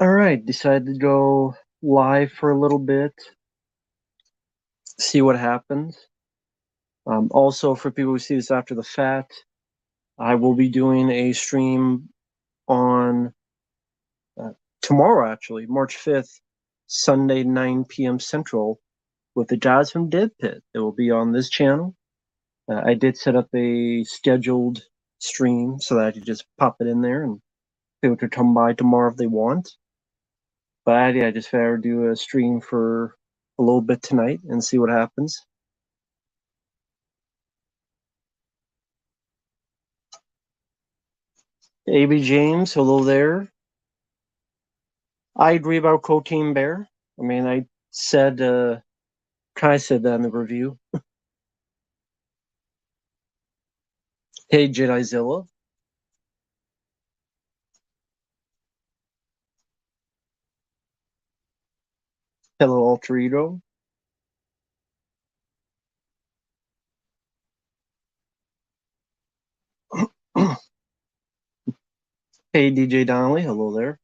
All right, decided to go live for a little bit, see what happens. Also, for people who see this after the fact, I will be doing a stream on uh, tomorrow, actually, March 5th, Sunday, 9 p.m. Central, with the guys from Dead Pit. It will be on this channel. I did set up a scheduled stream so that I could just pop it in there and people could come by tomorrow if they want. But yeah, I just figured to do a stream for a little bit tonight and see what happens. AB James, hello there. I agree about Cocaine Bear. I mean, I said, Kai said that in the review. Hey, Jedizilla. Hello, Alter Ego. Hey, DJ Donnelly, hello there.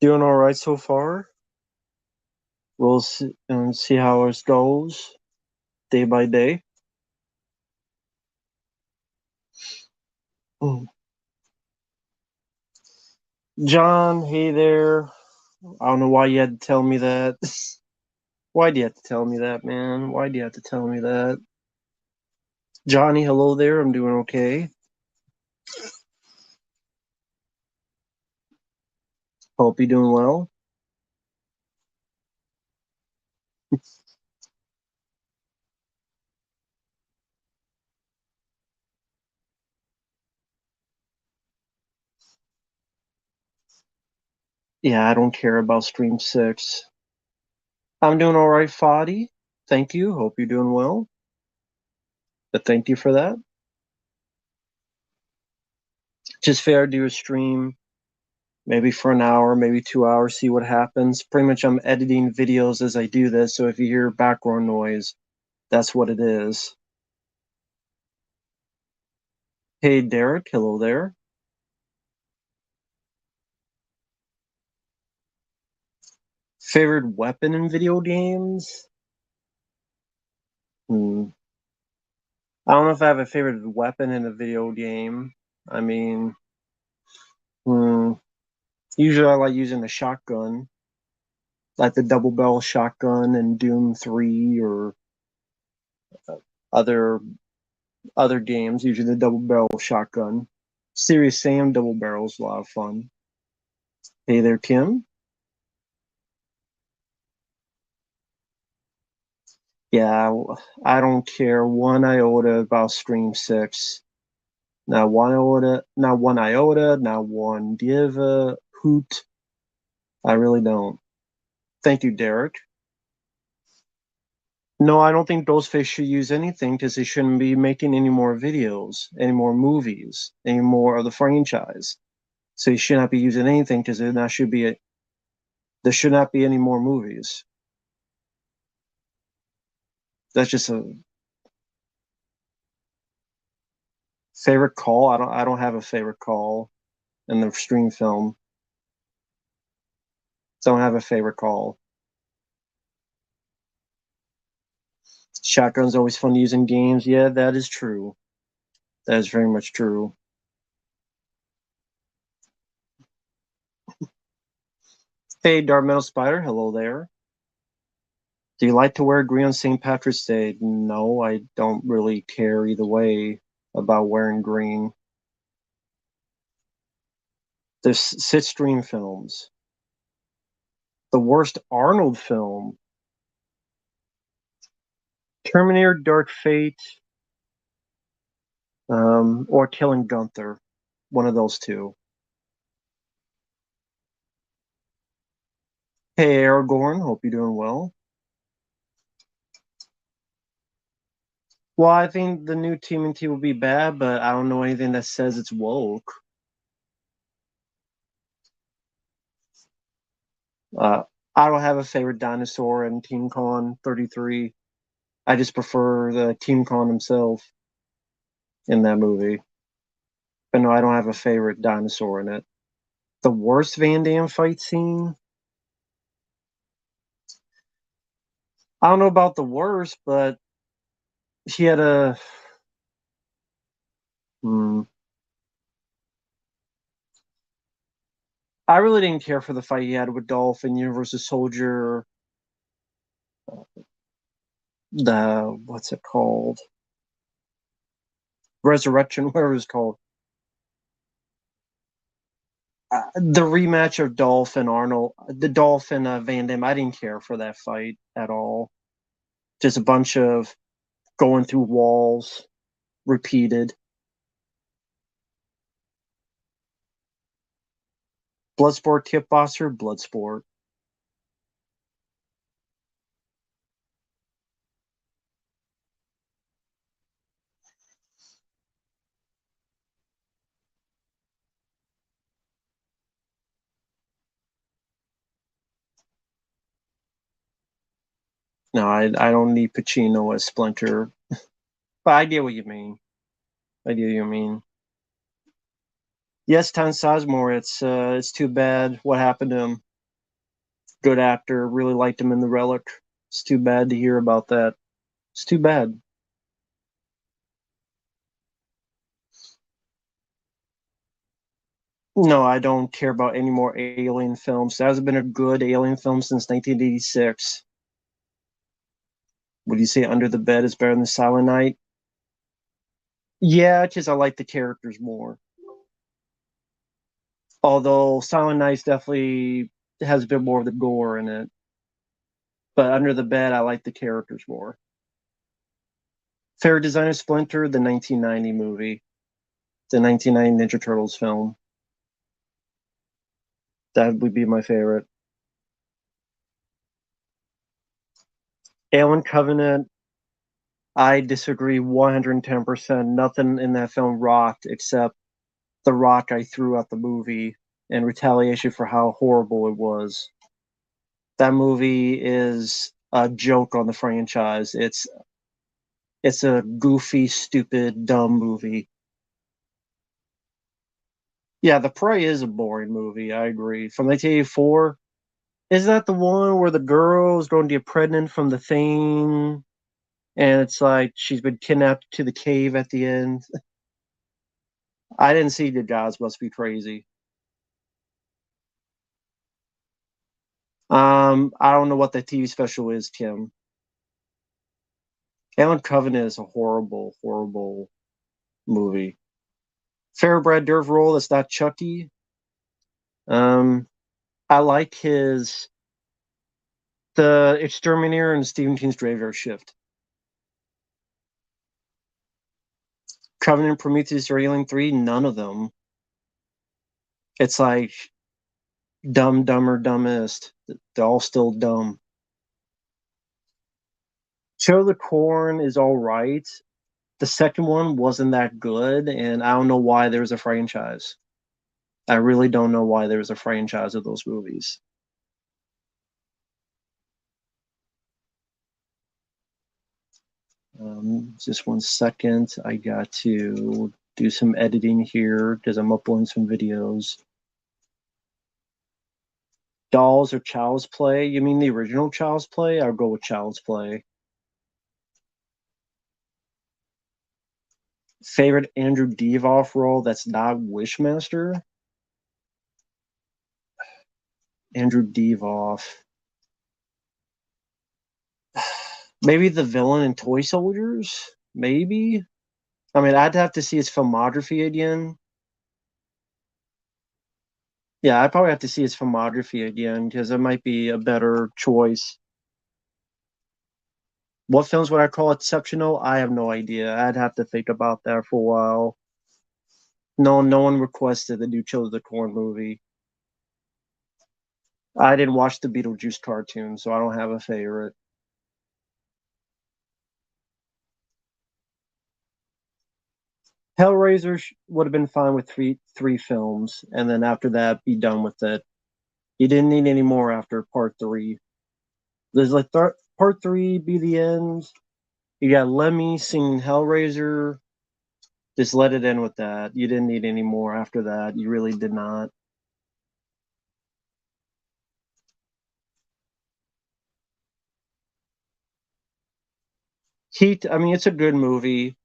Doing all right so far. We'll see how it goes day by day. John, hey there. I don't know why you had to tell me that. Why'd you have to tell me that, man? Why'd you have to tell me that? Johnny, hello there. I'm doing okay. Hope you're doing well. Yeah, I don't care about Stream 6. I'm doing all right, Fadi. Thank you. Hope you're doing well. But thank you for that. Just fair do a stream, maybe for an hour, maybe 2 hours, see what happens. Pretty much I'm editing videos as I do this, so if you hear background noise, that's what it is. Hey, Derek. Hello there. Favorite weapon in video games? Hmm. I don't know if I have a favorite weapon in a video game. I mean, hmm. Usually I like using a shotgun, like the double barrel shotgun in Doom 3 or other other games, usually the double barrel shotgun. Serious Sam double barrel is a lot of fun. Hey there, Kim. Yeah, I don't care one iota about Stream 6. Not one iota, not one iota, not one diva, hoot. I really don't. Thank you, Derek. No, I don't think Ghostface should use anything because he shouldn't be making any more videos, any more movies, any more of the franchise. So he should not be using anything because there should not be any more movies. That's just a favorite call. I don't have a favorite call in the stream film. Don't have a favorite call. Shotgun's always fun to use in games. Yeah, that is true. That is very much true. Hey, Dark Metal Spider, hello there. Do you like to wear green on St. Patrick's Day? No, I don't really care either way about wearing green. There's sit stream films. The worst Arnold film, Terminator Dark Fate, or Killing Gunther. One of those two. Hey, Aragorn, hope you're doing well. Well, I think the new TMNT will be bad, but I don't know anything that says it's woke. Uh, I don't have a favorite dinosaur in Team Con 33. I just prefer the Team Con himself. in that movie. But no, I don't have a favorite dinosaur in it. The worst Van Damme fight scene? I don't know about the worst, but he had a. Hmm, I really didn't care for the fight he had with Dolph in Universal Soldier. The what's it called? Resurrection, whatever it's called. The rematch of Dolph and Arnold, the Dolph and Van Damme. I didn't care for that fight at all. Just a bunch of going through walls, repeated. Bloodsport kickboxer, Bloodsport. No, I don't need Pacino as Splinter, but I get what you mean. I get what you mean. Yes, Tom Sizemore. It's too bad what happened to him. Good actor, really liked him in The Relic. It's too bad to hear about that. It's too bad. No, I don't care about any more Alien films. There hasn't been a good Alien film since 1986. Would you say Under the Bed is better than Silent Night? Yeah, because I like the characters more. Although Silent Night definitely has a bit more of the gore in it. But Under the Bed, I like the characters more. Favorite designer Splinter, the 1990 movie, the 1990 Ninja Turtles film. That would be my favorite. Alien Covenant, I disagree 110%. Nothing in that film rocked except the rock I threw at the movie in retaliation for how horrible it was. That movie is a joke on the franchise. It's a goofy, stupid, dumb movie. Yeah, The Prey is a boring movie. I agree. From 1984, is that the one where the girl's going to get pregnant from the thing, and it's like she's been kidnapped to the cave at the end? I didn't see The Gods Must Be Crazy. I don't know what the TV special is, Kim. Alien Covenant is a horrible, horrible movie. Fair Brad Dourif role that's not Chucky. Um, I like his the Exterminator and Stephen King's Graveyard Shift. Covenant, Prometheus, or Alien 3, none of them. It's like dumb, dumber, dumbest. They're all still dumb. Show the Corn is all right. The second one wasn't that good, and I don't know why there's a franchise. I really don't know why there's a franchise of those movies. Just 1 second. I got to do some editing here because I'm uploading some videos. Dolls or Child's Play? You mean the original Child's Play? I'll go with Child's Play. Favorite Andrew Divoff role that's not Wishmaster? Andrew Divoff. Maybe the villain in Toy Soldiers? Maybe? I mean, I'd have to see his filmography again. Yeah, I'd probably have to see his filmography again because it might be a better choice. What films would I call exceptional? I have no idea. I'd have to think about that for a while. No, no one requested the new Children of the Corn movie. I didn't watch the Beetlejuice cartoon, so I don't have a favorite. Hellraiser would have been fine with three films, and then after that, be done with it. You didn't need any more after part three. There's like part three be the end. You got Lemmy singing Hellraiser. Just let it end with that. You didn't need any more after that. You really did not. Heat, I mean, it's a good movie.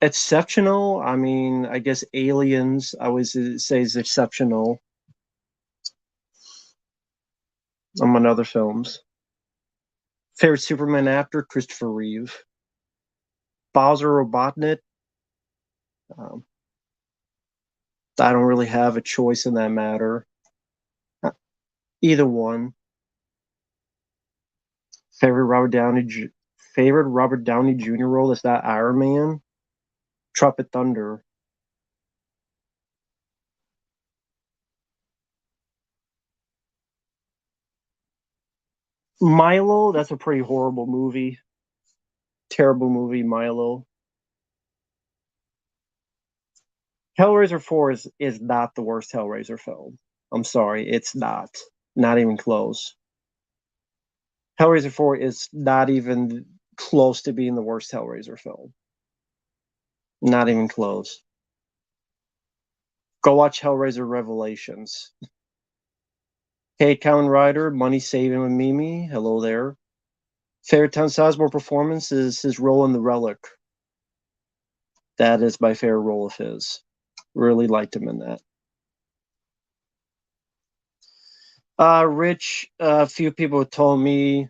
Exceptional, I mean, I guess Aliens, I would say, is exceptional among other films. Favorite Superman actor, Christopher Reeve. Bowser Robotnik, um, I don't really have a choice in that matter. Either one. Favorite Robert Downey, favorite Robert Downey Jr. role is that Iron Man. Tropic Thunder. Milo, that's a pretty horrible movie. Terrible movie, Milo. Hellraiser 4 is not the worst Hellraiser film. I'm sorry, it's not. Not even close. Hellraiser 4 is not even close to being the worst Hellraiser film. Not even close. Go watch Hellraiser Revelations. Hey, Kamen Rider, Money Saving with Mimi. Hello there. Favorite Tom Sizemore performance is his role in The Relic. That is my favorite role of his. Really liked him in that. Rich, a few people have told me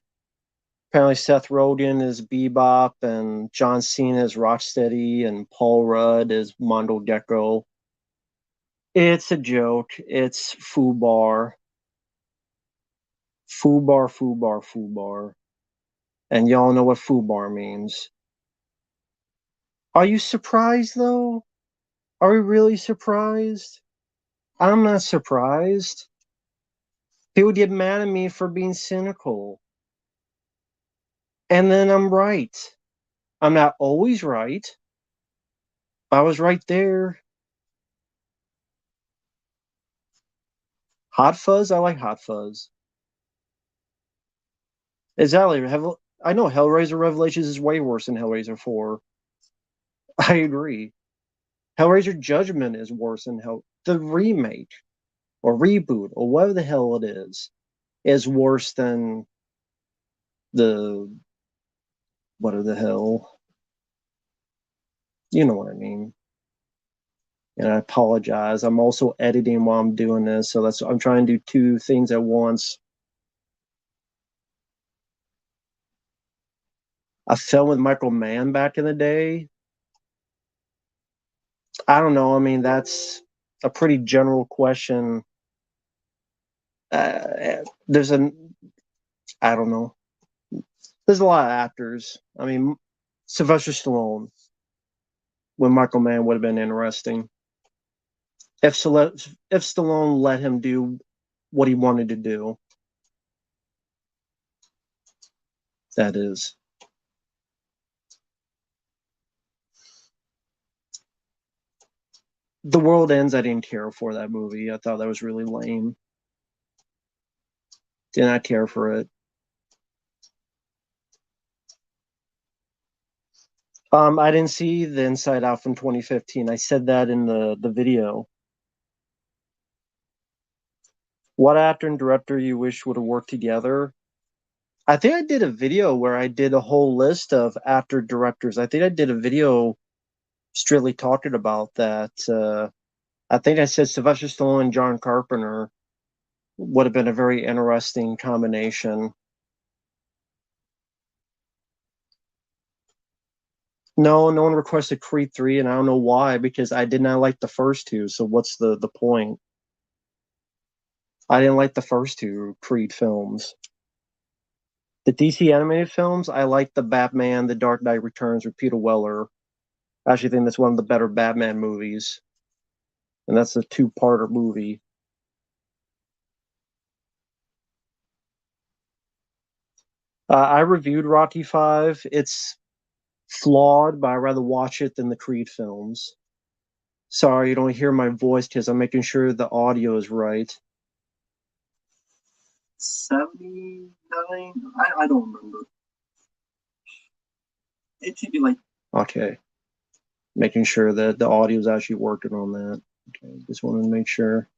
apparently Seth Rogen is Bebop and John Cena is Rocksteady and Paul Rudd is Mondo Gecko. It's a joke. It's foobar. Foobar, foobar, foobar. And y'all know what foobar means. Are you surprised though? Are we really surprised? I'm not surprised. People get mad at me for being cynical. And then I'm right. I'm not always right. I was right there. Hot Fuzz, I like Hot Fuzz. Exactly. I know Hellraiser Revelations is way worse than Hellraiser 4. I agree. Hellraiser Judgment is worse than the remake or reboot or whatever the hell it is worse than the what the hell. You know what I mean. And I apologize. I'm also editing while I'm doing this, so I'm trying to do two things at once. I fell with Michael Mann back in the day. I don't know. I mean, that's a pretty general question. There's I don't know. There's a lot of actors. I mean, Sylvester Stallone with Michael Mann would have been interesting if Stallone let him do what he wanted to do. That is. The World Ends, I didn't care for that movie. I thought that was really lame. Did not care for it. I didn't see the Inside Out from 2015. I said that in the video. What actor and director you wish would have worked together? I think I did a video where I did a whole list of actor directors. I think I did a video strictly talking about that. I think I said Sylvester Stallone and John Carpenter would have been a very interesting combination. No, no one requested Creed 3, and I don't know why, because I did not like the first two. So what's the point? I didn't like the first two Creed films. The DC animated films, I like the Batman, The Dark Knight Returns with Peter Weller. I actually think that's one of the better Batman movies. And that's a two-parter movie. I reviewed Rocky 5. It's flawed, but I'd rather watch it than the Creed films. Sorry, you don't hear my voice because I'm making sure the audio is right. 79? I don't remember. It should be like. Okay. making sure that the audio is actually working on that. Okay, just wanted to make sure.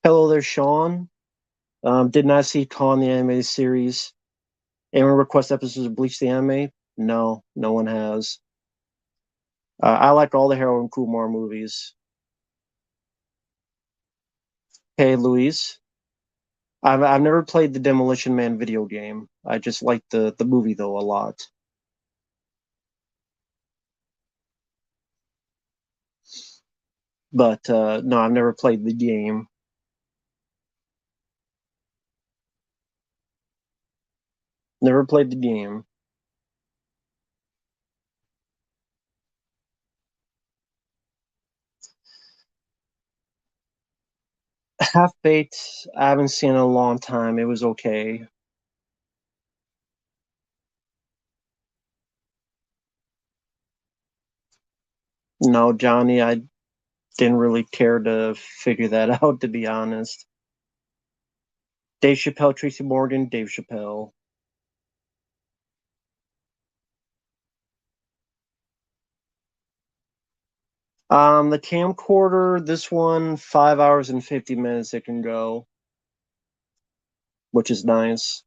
Hello there, Sean. Did not see Con the animated series. Anyone request episodes of Bleach the anime? No, no one has. I like all the Harold and Kumar movies. Hey, Luis. I've never played the Demolition Man video game. I just like the movie though a lot. But no, I've never played the game. Never played the game. Half Baked, I haven't seen in a long time. It was okay. No, Johnny, I didn't really care to figure that out, to be honest. Dave Chappelle, Tracy Morgan, Dave Chappelle. The camcorder, this one, 5 hours and 50 minutes it can go, which is nice.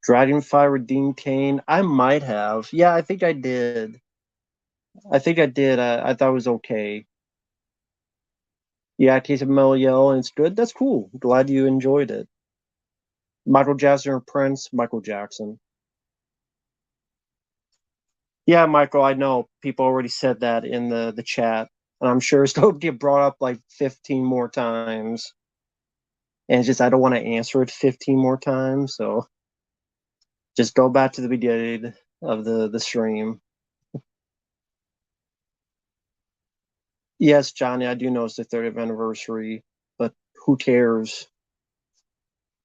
Dragonfly redeemed Kane. I might have. Yeah, I think I did. I think I did. I thought it was okay. Yeah, it tasted mellow yellow and it's good. That's cool. Glad you enjoyed it. Michael Jackson or Prince? Michael Jackson. Yeah, Michael, I know people already said that in the chat, and I'm sure it's going to get brought up like 15 more times. And it's just I don't want to answer it 15 more times, so just go back to the beginning of the stream. Yes, Johnny, I do know it's the 30th anniversary, but who cares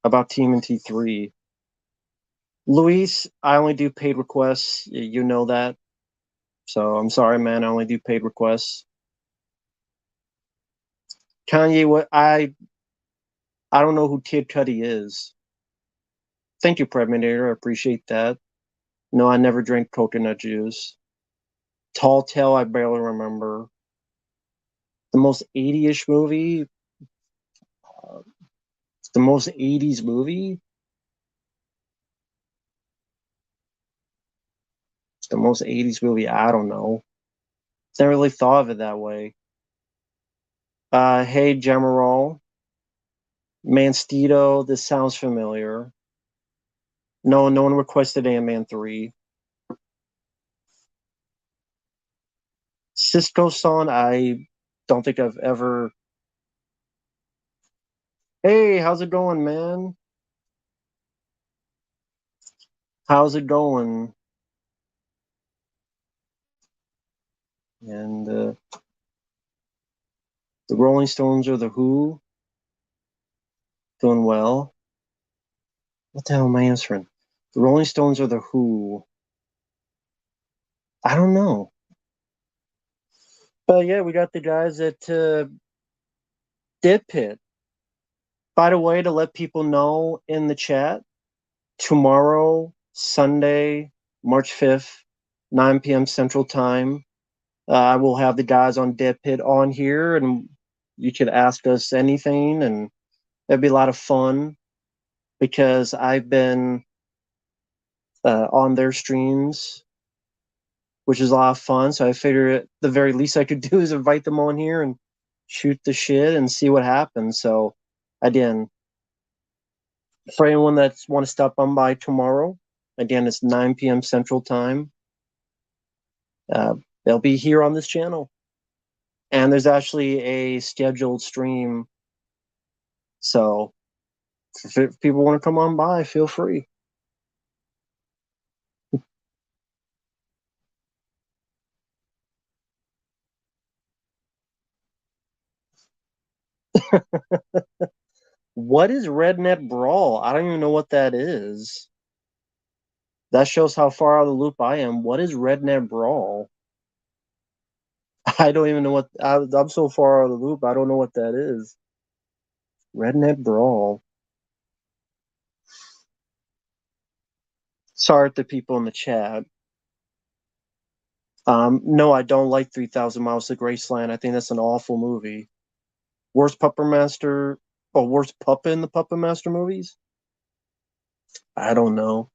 about TMNT 3? Luis, I only do paid requests. You know that. So I'm sorry, man. I only do paid requests. Kanye, what I don't know who Kid Cudi is. Thank you, Predator. I appreciate that. No, I never drank coconut juice. Tall Tale, I barely remember. The most 80-ish movie. Uh, the most 80s movie. The most 80s movie. I don't know. Never really thought of it that way. Hey, Gemerol. Manstito. This sounds familiar. No, no one requested Ant-Man 3. Cisco-san, I don't think I've ever. Hey, how's it going, man? How's it going? And the Rolling Stones or the Who? Doing well. What the hell am I answering? The Rolling Stones or the Who? I don't know. But yeah, we got the guys at Dip Pit. By the way, to let people know in the chat, tomorrow, Sunday, March 5th, 9 p.m. Central Time, I will have the guys on Dip Pit on here, and you could ask us anything, and it'd be a lot of fun because I've been on their streams, which is a lot of fun. So I figured the very least I could do is invite them on here and shoot the shit and see what happens. So again, for anyone that's want to stop on by tomorrow, again it's 9 p.m. Central Time. Uh, they'll be here on this channel, and there's actually a scheduled stream. So if people want to come on by, feel free. What is Redneck Brawl? I don't even know what that is. That shows how far out of the loop I am. What is Redneck Brawl? I don't even know what I'm so far out of the loop. I don't know what that is. Redneck Brawl. Sorry to people in the chat. No, I don't like 3,000 Miles to Graceland. I think that's an awful movie. Worst Puppet Master, or worst puppet in the Puppet Master movies? I don't know.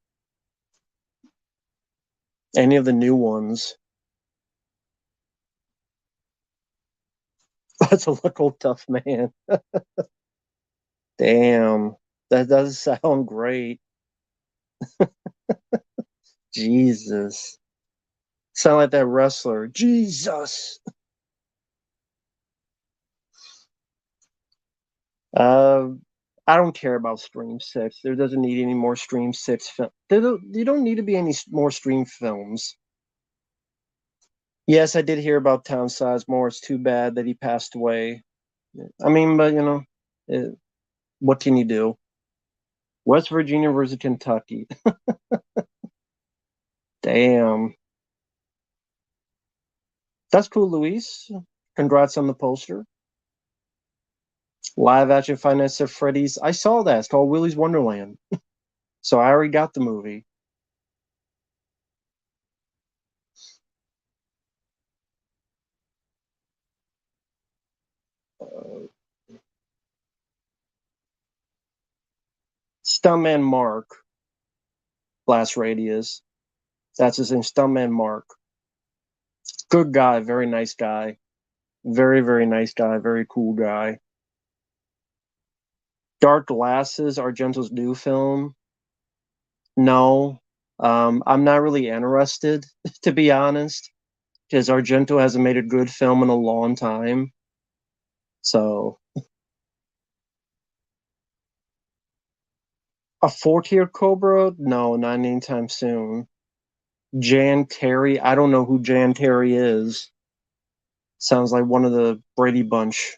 Any of the new ones. That's a little tough man. Damn. That does sound great. Jesus. Sound like that wrestler. Jesus. Uh, I don't care about Stream 6. There doesn't need any more Stream 6 film. You don't need to be any more Stream films. Yes, I did hear about Town Sizemore. It's too bad that he passed away. I mean, but what can you do? West Virginia versus Kentucky. Damn. That's cool, Luis. Congrats on the poster. Live action Five Nights at Freddy's. I saw that. It's called Willy's Wonderland. So I already got the movie. Stuntman Mark. Blast Radius. That's his name. Stuntman Mark. Good guy. Very nice guy. Very, very nice guy. Very cool guy. Dark Glasses, Argento's new film. No, I'm not really interested, to be honest, because Argento hasn't made a good film in a long time. So, a four-tier Cobra? No, not anytime soon. Jan Terry? I don't know who Jan Terry is. Sounds like one of the Brady Bunch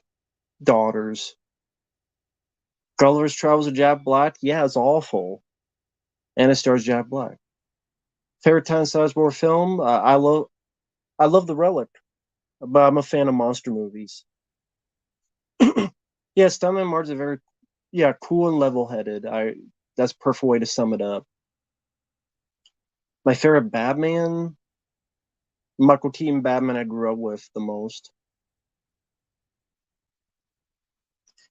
daughters. Gulliver's Travels with Jack Black? Yeah, it's awful. And it stars Jack Black. Favorite Time Sizemore film? I love The Relic, but I'm a fan of monster movies. Yeah, Stuntman Mark's a very cool and level-headed. I That's a perfect way to sum it up. My favorite Batman, Michael Keaton Batman I grew up with the most.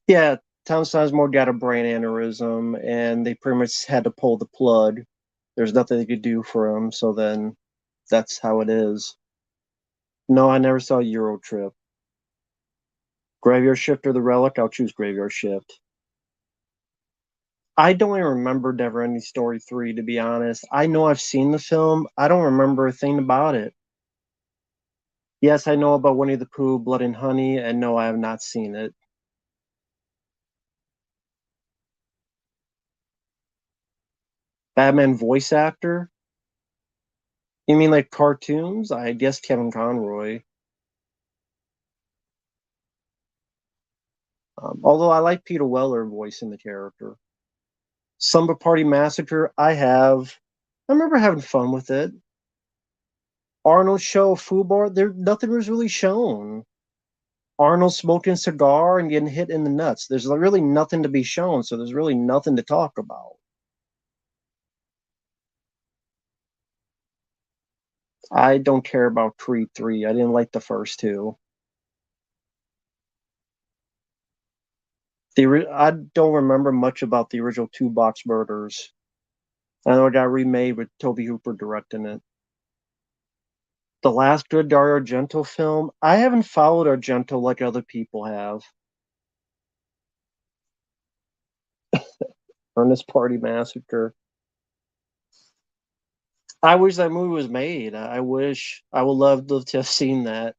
Yeah, Tom Sizemore got a brain aneurysm, and they pretty much had to pull the plug. There's nothing they could do for him, so then that's how it is. No, I never saw Euro Trip. Graveyard Shift or The Relic? I'll choose Graveyard Shift. I don't even remember Neverending Story 3, to be honest. I know I've seen the film. I don't remember a thing about it. Yes, I know about Winnie the Pooh, Blood and Honey, and no, I have not seen it. Batman voice actor? You mean like cartoons? I guess Kevin Conroy. Although I like Peter Weller voicing the character. Slumber Party Massacre, I remember having fun with it. Arnold show, Fubar, there nothing was really shown. Arnold smoking a cigar and getting hit in the nuts. There's really nothing to be shown, so there's really nothing to talk about. I don't care about Creed 3. I didn't like the first two. I don't remember much about the original Two Box Murders. I know it got remade with Toby Hooper directing it. The last good Dario Argento film? I haven't followed Argento like other people have. Ernest Party Massacre. I wish that movie was made. I wish I would love to have seen that.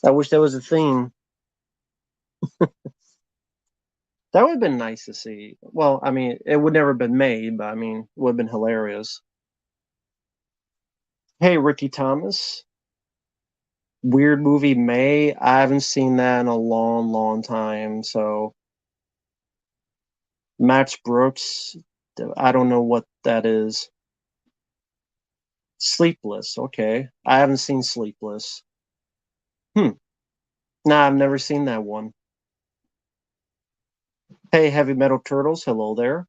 I wish that was a thing. That would have been nice to see. Well, I mean, it would never have been made, but I mean, it would have been hilarious. Hey, Ricky Thomas. Weird movie May. I haven't seen that in a long, long time. So Max Brooks. I don't know what that is. Sleepless. Okay. I haven't seen Sleepless. Hmm. Nah, I've never seen that one. Hey, Heavy Metal Turtles. Hello there.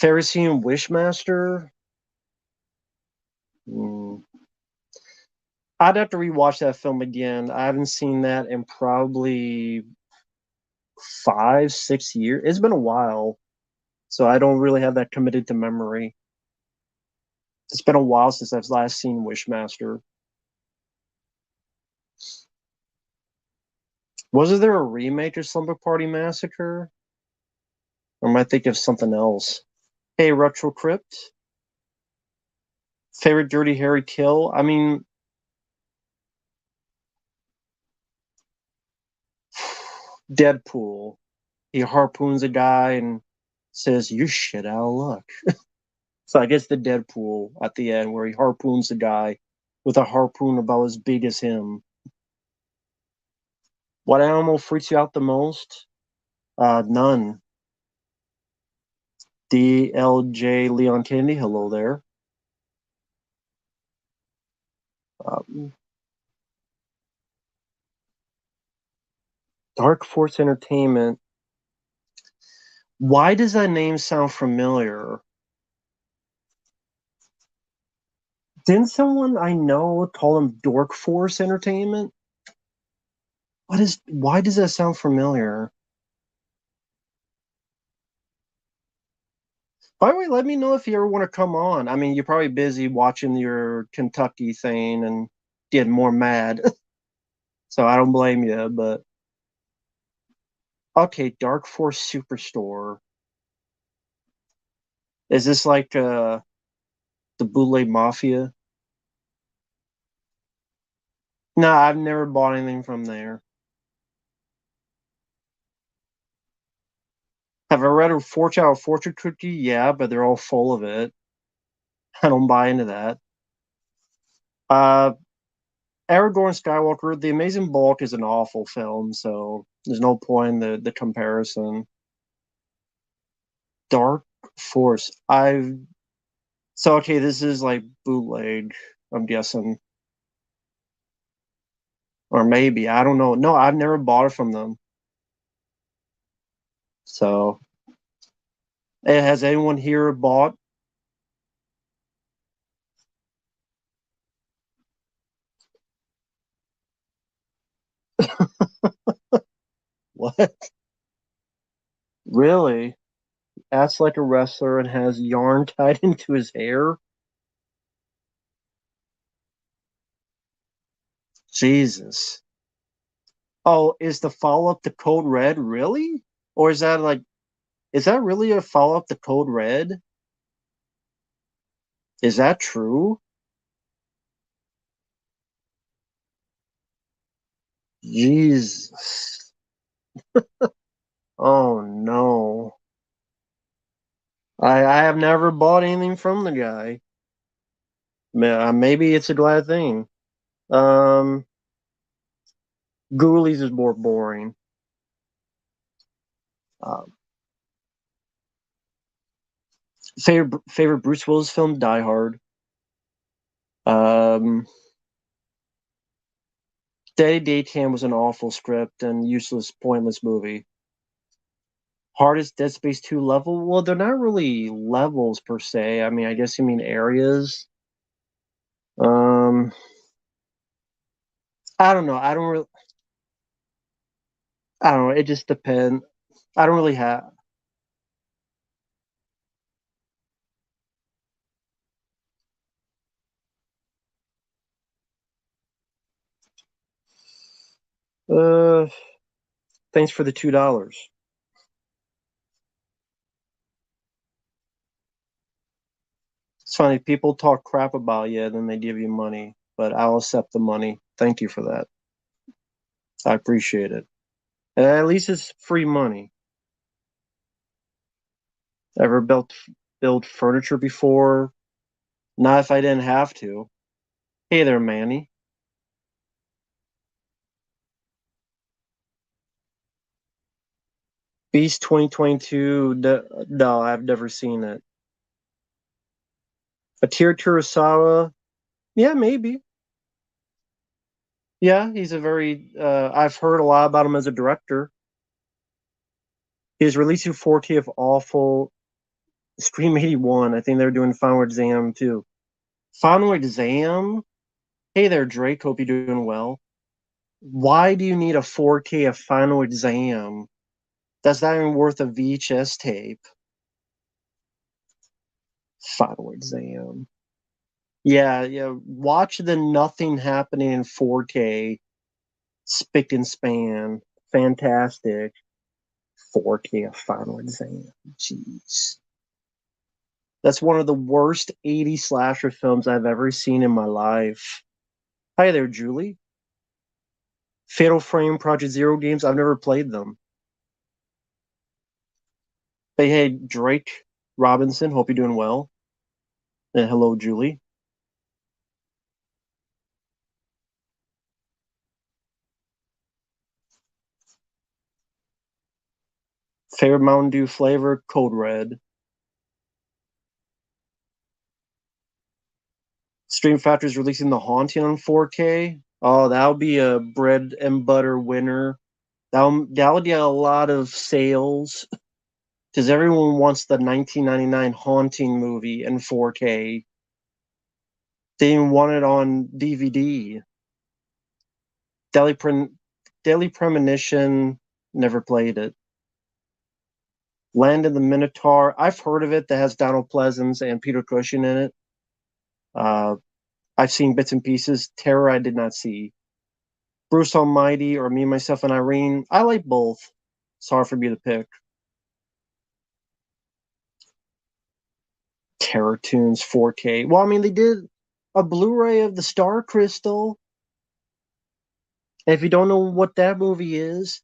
Pharisee and Wishmaster. Hmm. I'd have to rewatch that film again. I haven't seen that in probably 5, 6 years. It's been a while, so I don't really have that committed to memory. It's been a while since I've last seen Wishmaster. Was there a remake of Slumber Party Massacre? Or am I thinking of something else? Hey, Retro Crypt. Favorite Dirty Harry kill? I mean, Deadpool. He harpoons a guy and says, "You're shit out of luck." So I guess the Deadpool at the end where he harpoons the guy with a harpoon about as big as him. What animal freaks you out the most? None. DLJ Leon Kennedy, hello there. Um, Dark Force Entertainment. Why does that name sound familiar? Didn't someone I know call him Dork Force Entertainment? Why does that sound familiar? By the way, let me know if you ever want to come on. I mean, you're probably busy watching your Kentucky thing and getting more mad. So I don't blame you, but okay, Dark Force Superstore. Is this like the bootleg mafia? No, I've never bought anything from there. Have I read a fortune cookie? Yeah, but they're all full of it. I don't buy into that. Uh, Aragorn Skywalker, The Amazing Bulk is an awful film, so there's no point in the comparison. Dark Force. I've so okay, this is like bootleg, I'm guessing. Or maybe, I don't know. No, I've never bought it from them. So has anyone here bought? What? Really? Acts like a wrestler and has yarn tied into his hair? Jesus. Oh, is the follow-up to Code Red really? Or is that really a follow-up to Code Red? Is that true? Jesus. Oh no. I have never bought anything from the guy. Maybe it's a glad thing. Um, Ghoulies is more boring. Um, favorite Bruce Willis film, Die Hard. Um, Daddy Daycam was an awful script and useless, pointless movie. Hardest Dead Space 2 level? Well, they're not really levels per se. I mean, I guess you mean areas. Um, I don't know. I don't know. It just depends. I don't really have. Uh, Thanks for the $2. It's funny. People talk crap about you, then they give you money, but I'll accept the money. Thank you for that. I appreciate it. And at least it's free money. Ever built furniture before? Not if I didn't have to. Hey there, Manny. Beast 2022. No, I've never seen it. Akira Kurosawa. Yeah, maybe. Yeah, he's a very. I've heard a lot about him as a director. He's releasing 4K of awful. Stream 81. I think they're doing Final Exam too. Final Exam. Hey there, Drake. Hope you're doing well. Why do you need a 4K of Final Exam? That's not even worth a VHS tape. Final Exam. Yeah. Watch the Nothing Happening in 4K. Spick and span. Fantastic. 4K of Final Exam. Jeez. That's one of the worst 80 slasher films I've ever seen in my life. Hi there, Julie. Fatal Frame, Project Zero games. I've never played them. Hey, Drake Robinson. Hope you're doing well. And hello, Julie. Favorite Mountain Dew flavor, Code Red. Stream Factory's releasing The Haunting on 4K. Oh, that'll be a bread and butter winner. That'll get a lot of sales because everyone wants the 1999 Haunting movie in 4K. They even want it on DVD. Daily Premonition, never played it. Land of the Minotaur, I've heard of it. That has Donald Pleasance and Peter Cushing in it. I've seen bits and pieces. Terror, I did not see. Bruce Almighty or Me, Myself, and Irene. I like both. It's hard for me to pick. Terror Tunes 4K. Well, I mean, they did a Blu-ray of the Star Crystal. And if you don't know what that movie is,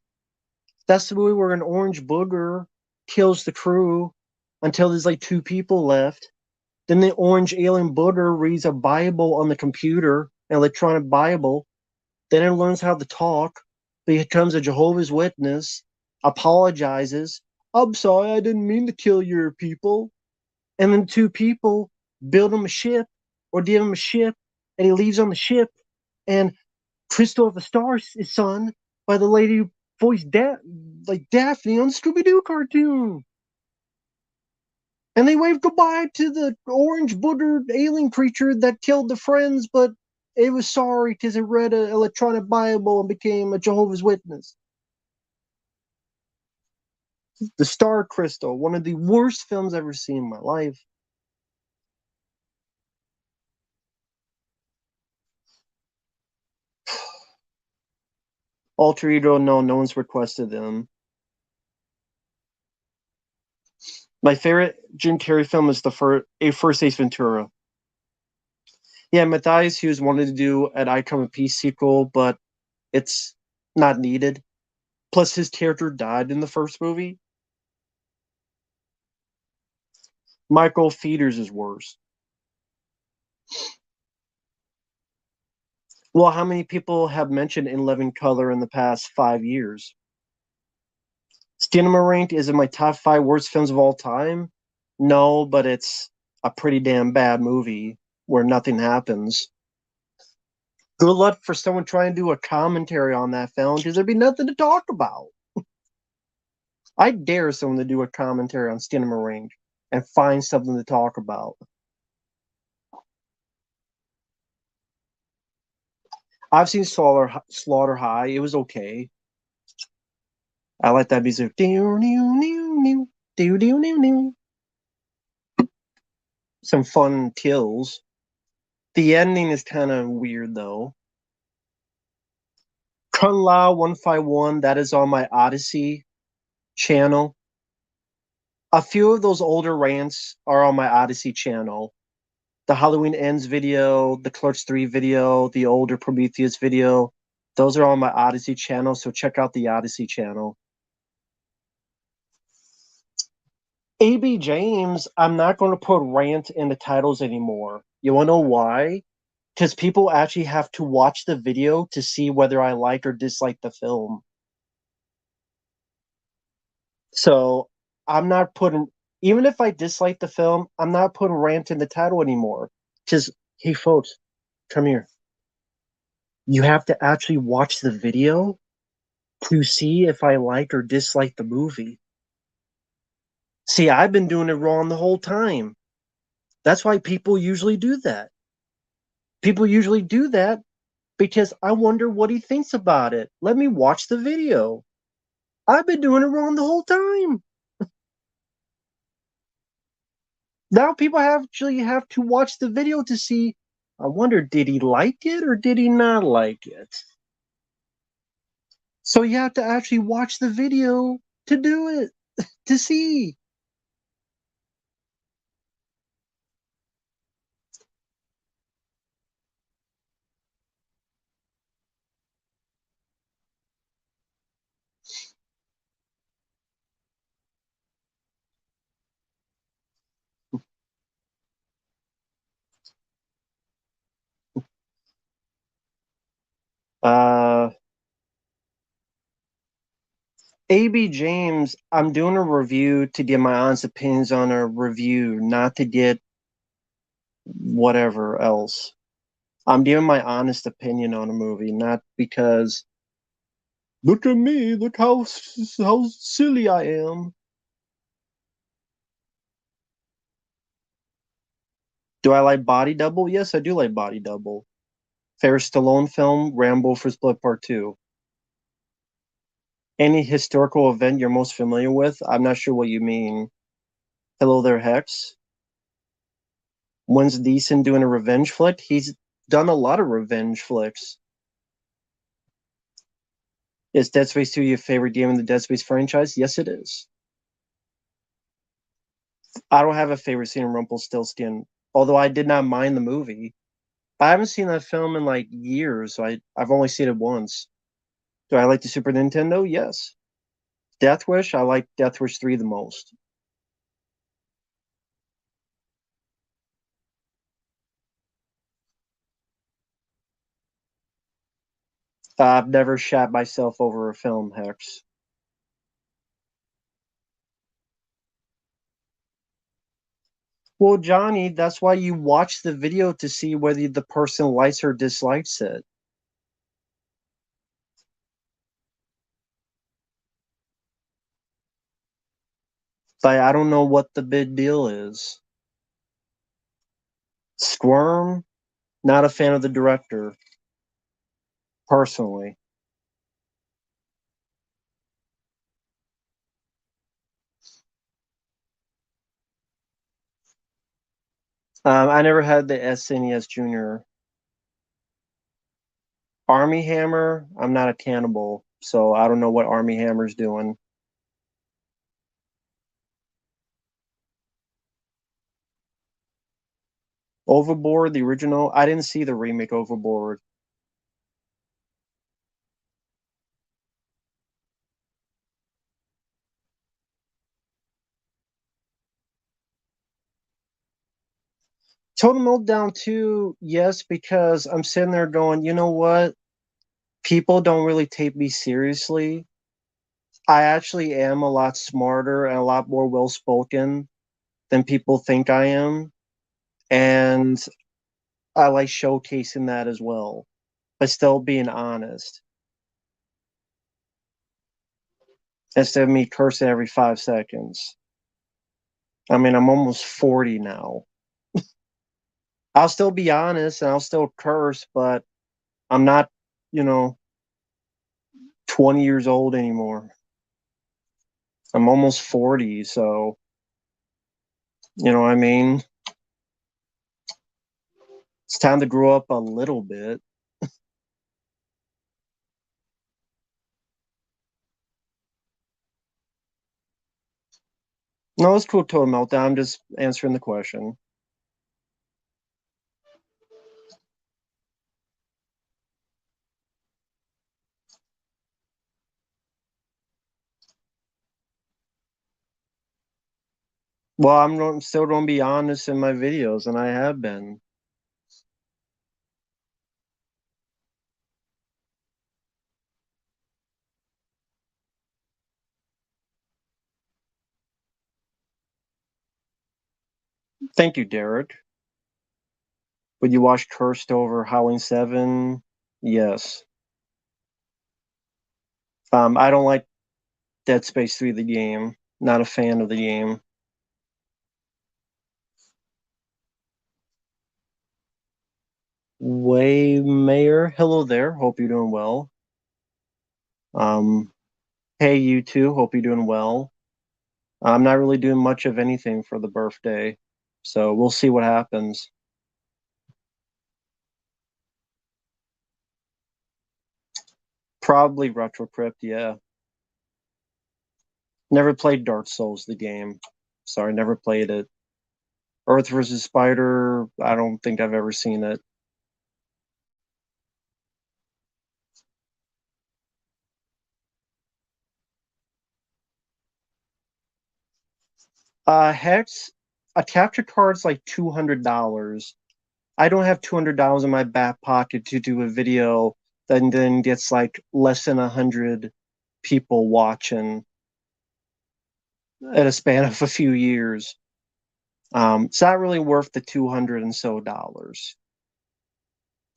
that's the movie where an orange booger kills the crew until there's like two people left. Then the orange alien booger reads a Bible on the computer, an electronic Bible. Then it learns how to talk, becomes a Jehovah's Witness, apologizes. I'm sorry, I didn't mean to kill your people. And then two people build him a ship or give him a ship, and he leaves on the ship. And Crystal of the Stars is sung by the lady who voiced like Daphne on the Scooby Doo cartoon. And they wave goodbye to the orange booger alien creature that killed the friends, but it was sorry because it read an electronic Bible and became a Jehovah's Witness. The Star Crystal, one of the worst films I've ever seen in my life. Alter Ego, no one's requested them. My favorite Jim Carrey film is the first Ace Ventura. Yeah, Matthias Hughes wanted to do an I Come in Peace sequel, but it's not needed. Plus, his character died in the first movie. Michael Feeders is worse. Well, how many people have mentioned In Living Color in the past 5 years? Skinamarink is in my top 5 worst films of all time. No, but it's a pretty damn bad movie where nothing happens. Good luck for someone trying to do a commentary on that film because there'd be nothing to talk about. I dare someone to do a commentary on Skinamarink and find something to talk about. I've seen Slaughter High. It was okay. I like that music. Some fun kills. The ending is kind of weird though. Kun Lao 151, that is on my Odyssey channel. A few of those older rants are on my Odyssey channel. The Halloween Ends video, the Clerks 3 video, the older Prometheus video. Those are on my Odyssey channel, so check out the Odyssey channel. AB James, I'm not going to put rant in the titles anymore. You want to know why? Because people actually have to watch the video to see whether I like or dislike the film. So I'm not putting, even if I dislike the film, I'm not putting rant in the title anymore. Because, hey, folks, come here. You have to actually watch the video to see if I like or dislike the movie. See, I've been doing it wrong the whole time. That's why people usually do that. People usually do that because I wonder what he thinks about it. Let me watch the video. I've been doing it wrong the whole time. Now people actually have to watch the video to see. I wonder, did he like it or did he not like it? So you have to actually watch the video to do it, to see. Uh, AB James, I'm doing a review to get my honest opinions on a review, not to get whatever else. I'm giving my honest opinion on a movie, not because look at me, look how silly I am. Do I like Body Double? Yes, I do like Body Double. Favorite Stallone film, Rambo for Split Part 2. Any historical event you're most familiar with? I'm not sure what you mean. Hello there, Hex. When's Decent doing a revenge flick? He's done a lot of revenge flicks. Is Dead Space 2 your favorite game in the Dead Space franchise? Yes, it is. I don't have a favorite scene in Rumpelstiltskin, although I did not mind the movie. I haven't seen that film in like years, so I've only seen it once. Do I like the Super Nintendo? Yes. Death Wish? I like Death Wish 3 the most. I've never shat myself over a film, Hex. Well, Johnny, that's why you watch the video to see whether the person likes or dislikes it. But I don't know what the big deal is. Squirm? Not a fan of the director, personally. I never had the SNES Junior. Army Hammer? I'm not a cannibal, so I don't know what Army Hammer's doing. Overboard, the original? I didn't see the remake Overboard. Total Meltdown 2, yes, because I'm sitting there going, you know what? People don't really take me seriously. I actually am a lot smarter and a lot more well spoken than people think I am. And I like showcasing that as well, but still being honest instead of me cursing every 5 seconds. I mean, I'm almost 40 now. I'll still be honest and I'll still curse, but I'm not, you know, 20 years old anymore. I'm almost 40, so you know what I mean? It's time to grow up a little bit. No, it's cool, Total Meltdown. I'm just answering the question. Well, I'm still going to be honest in my videos, and I have been. Thank you, Derek. Would you watch Cursed over Howling 7? Yes. I don't like Dead Space 3, the game. Not a fan of the game. Waymayer, hello there. Hope you're doing well. Um, hey, you too. Hope you're doing well. I'm not really doing much of anything for the birthday, so we'll see what happens. Probably RetroCrypt, yeah. Never played Dark Souls, the game. Sorry, never played it. Earth versus Spider, I don't think I've ever seen it. Hex, a capture card's like $200. I don't have $200 in my back pocket to do a video that then gets like less than 100 people watching at a span of a few years. It's not really worth the 200 and so dollars.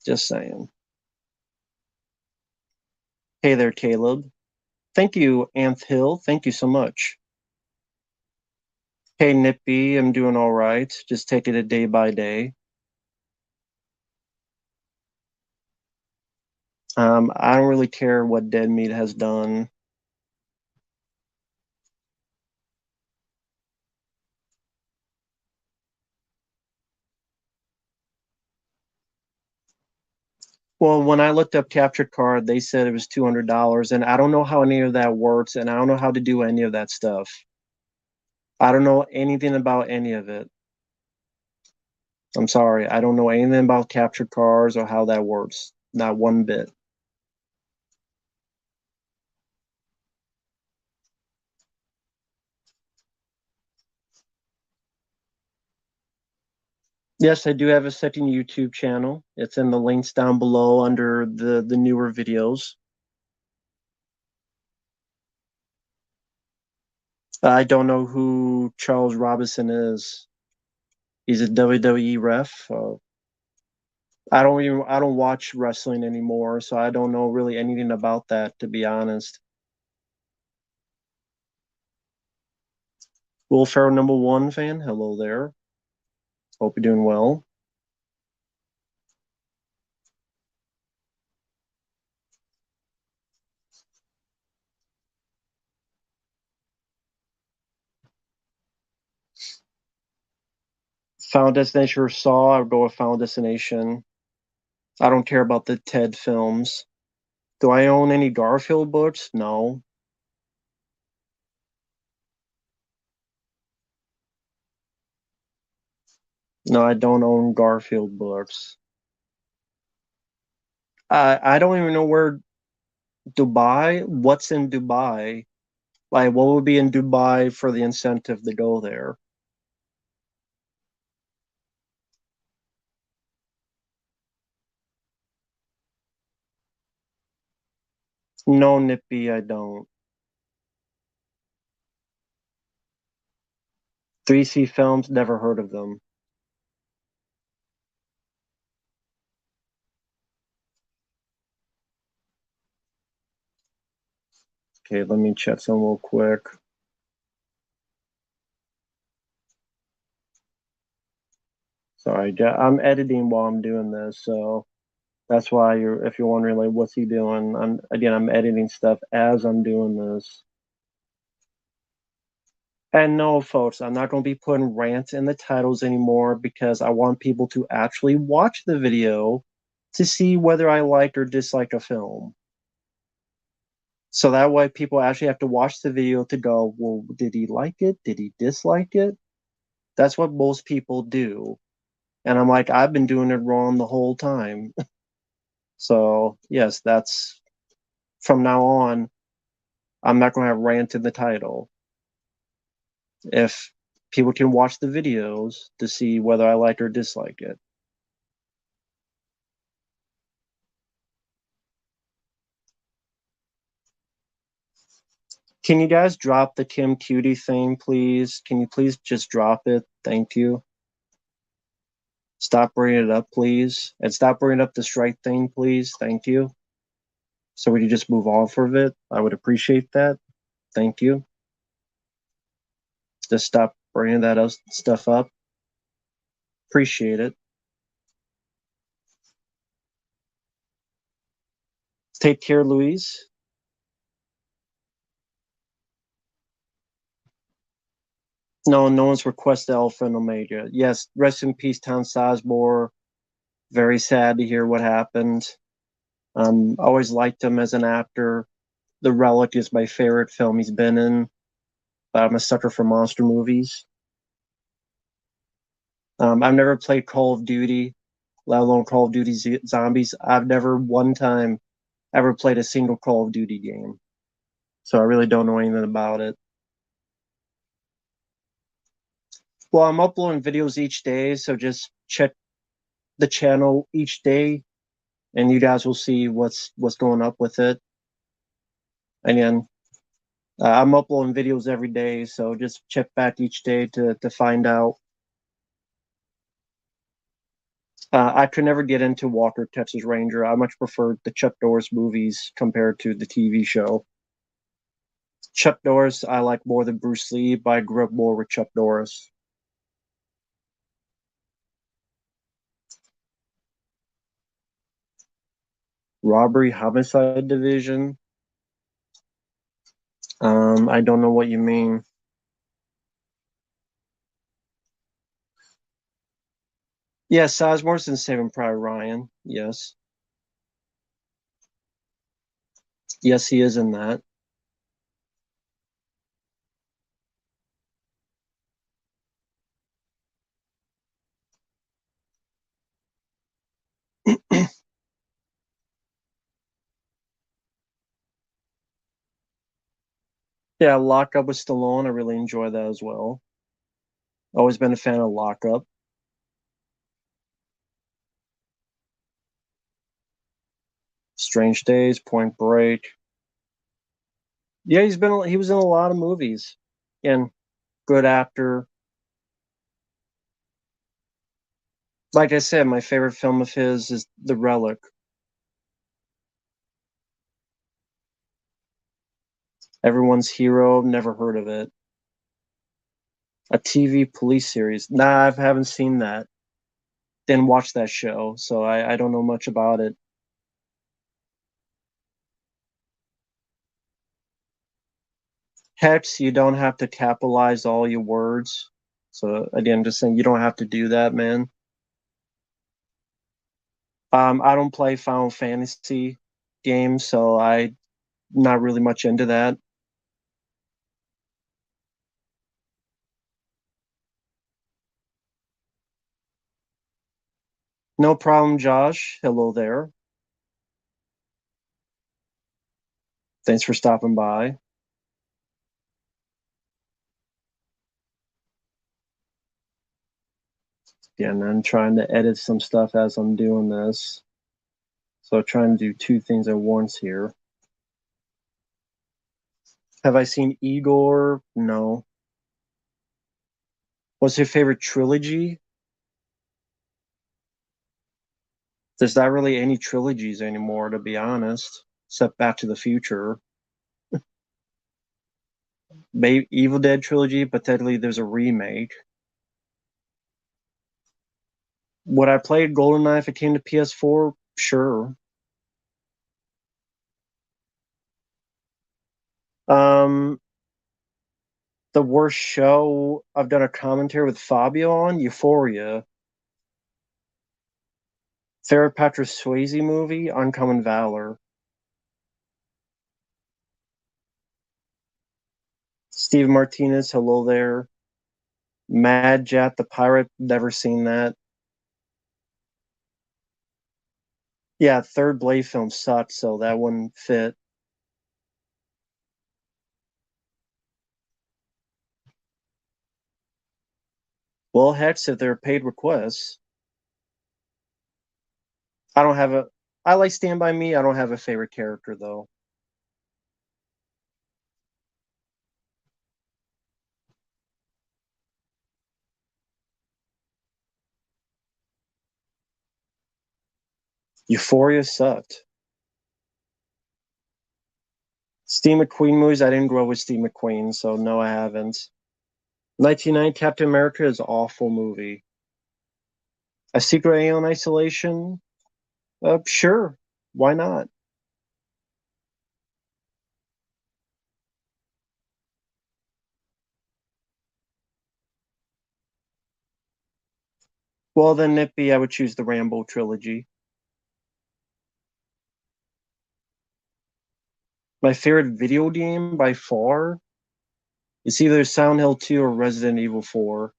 Just saying. Hey there, Caleb. Thank you, Anth Hill. Thank you so much. Hey, Nippy. I'm doing all right. Just taking it day by day. I don't really care what Dead Meat has done. Well, when I looked up capture card, they said it was $200, and I don't know how any of that works, and I don't know how to do any of that stuff. I don't know anything about any of it. I'm sorry, I don't know anything about capture cards or how that works. Not one bit. Yes, I do have a second YouTube channel. It's in the links down below under the newer videos. I don't know who Charles Robinson is. He's a WWE ref. I don't watch wrestling anymore, so I don't know really anything about that, to be honest. Will Ferrell #1 fan, hello there. Hope you're doing well. Final Destination or Saw, I would go with Final Destination. I don't care about the Ted films. Do I own any Garfield books? No. No, I don't own Garfield books. I don't even know where Dubai. What's in Dubai? Like, what would be in Dubai for the incentive to go there? No, Nippy, I don't. 3C Films, never heard of them. Okay, let me check some real quick. Sorry, I'm editing while I'm doing this, so that's why if you're wondering like what's he doing, I'm editing stuff as I'm doing this. And no, folks, I'm not going to be putting rants in the titles anymore because I want people to actually watch the video to see whether I like or dislike a film. So that way people actually have to watch the video to go, well, did he like it? Did he dislike it? That's what most people do. And I'm like, I've been doing it wrong the whole time. So, yes, that's from now on, I'm not going to have rant in the title. If people can watch the videos to see whether I like or dislike it. Can you guys drop the Kim Cutie thing, please? Can you please just drop it? Thank you. Stop bringing it up, please. And stop bringing up the strike thing, please. Thank you. So we can just move off of it. I would appreciate that. Thank you. Just stop bringing that stuff up. Appreciate it. Take care, Louise. No, no one's requested Alpha and Omega. Yes, rest in peace, Tom Sizemore. Very sad to hear what happened. Always liked him as an actor. The Relic is my favorite film he's been in. But I'm a sucker for monster movies. I've never played Call of Duty, let alone Call of Duty Zombies. I've never one time ever played a single Call of Duty game. So I really don't know anything about it. Well, I'm uploading videos each day, so just check the channel each day, and you guys will see what's going up with it. Again, I'm uploading videos every day, so just check back each day to find out. I could never get into Walker Texas Ranger. I much prefer the Chuck Norris movies compared to the TV show. Chuck Norris I like more than Bruce Lee, but I grew up more with Chuck Norris. Robbery Homicide Division. I don't know what you mean. Yeah, Sizemore's in Saving Private Ryan. Yes. Yes, he is in that. Yeah, Lockup with Stallone. I really enjoy that as well. Always been a fan of Lockup. Strange Days, Point Break. Yeah, he was in a lot of movies. And good actor. Like I said, my favorite film of his is The Relic. Everyone's Hero, never heard of it. A TV police series. Nah, I haven't seen that. Didn't watch that show, so I don't know much about it. Hex, you don't have to capitalize all your words. So again, just saying you don't have to do that, man. I don't play Final Fantasy games, so I not really much into that. No problem, Josh. Hello there. Thanks for stopping by. Yeah, and I'm trying to edit some stuff as I'm doing this. So trying to do two things at once here. Have I seen Igor? No. What's your favorite trilogy? There's not really any trilogies anymore, to be honest, except Back to the Future. Evil Dead trilogy, but technically there's a remake. Would I play GoldenEye if it came to PS4? Sure. Um, the worst show I've done a commentary with Fabio on, Euphoria. Sarah Patrick Swayze movie, Uncommon Valor. Steve Martinez, hello there. Mad Jack the Pirate, never seen that. Yeah, third Blade film sucked, so that wouldn't fit. Well, hex, if they're paid requests. I don't have a. I like Stand By Me. I don't have a favorite character, though. Euphoria sucked. Steve McQueen movies, I didn't grow up with Steve McQueen, so no, I haven't. 1990 Captain America is an awful movie. A Secret Alien Isolation? Sure. Why not? Well, then Nippy, I would choose the Rambo trilogy. My favorite video game by far is either Silent Hill 2 or Resident Evil 4.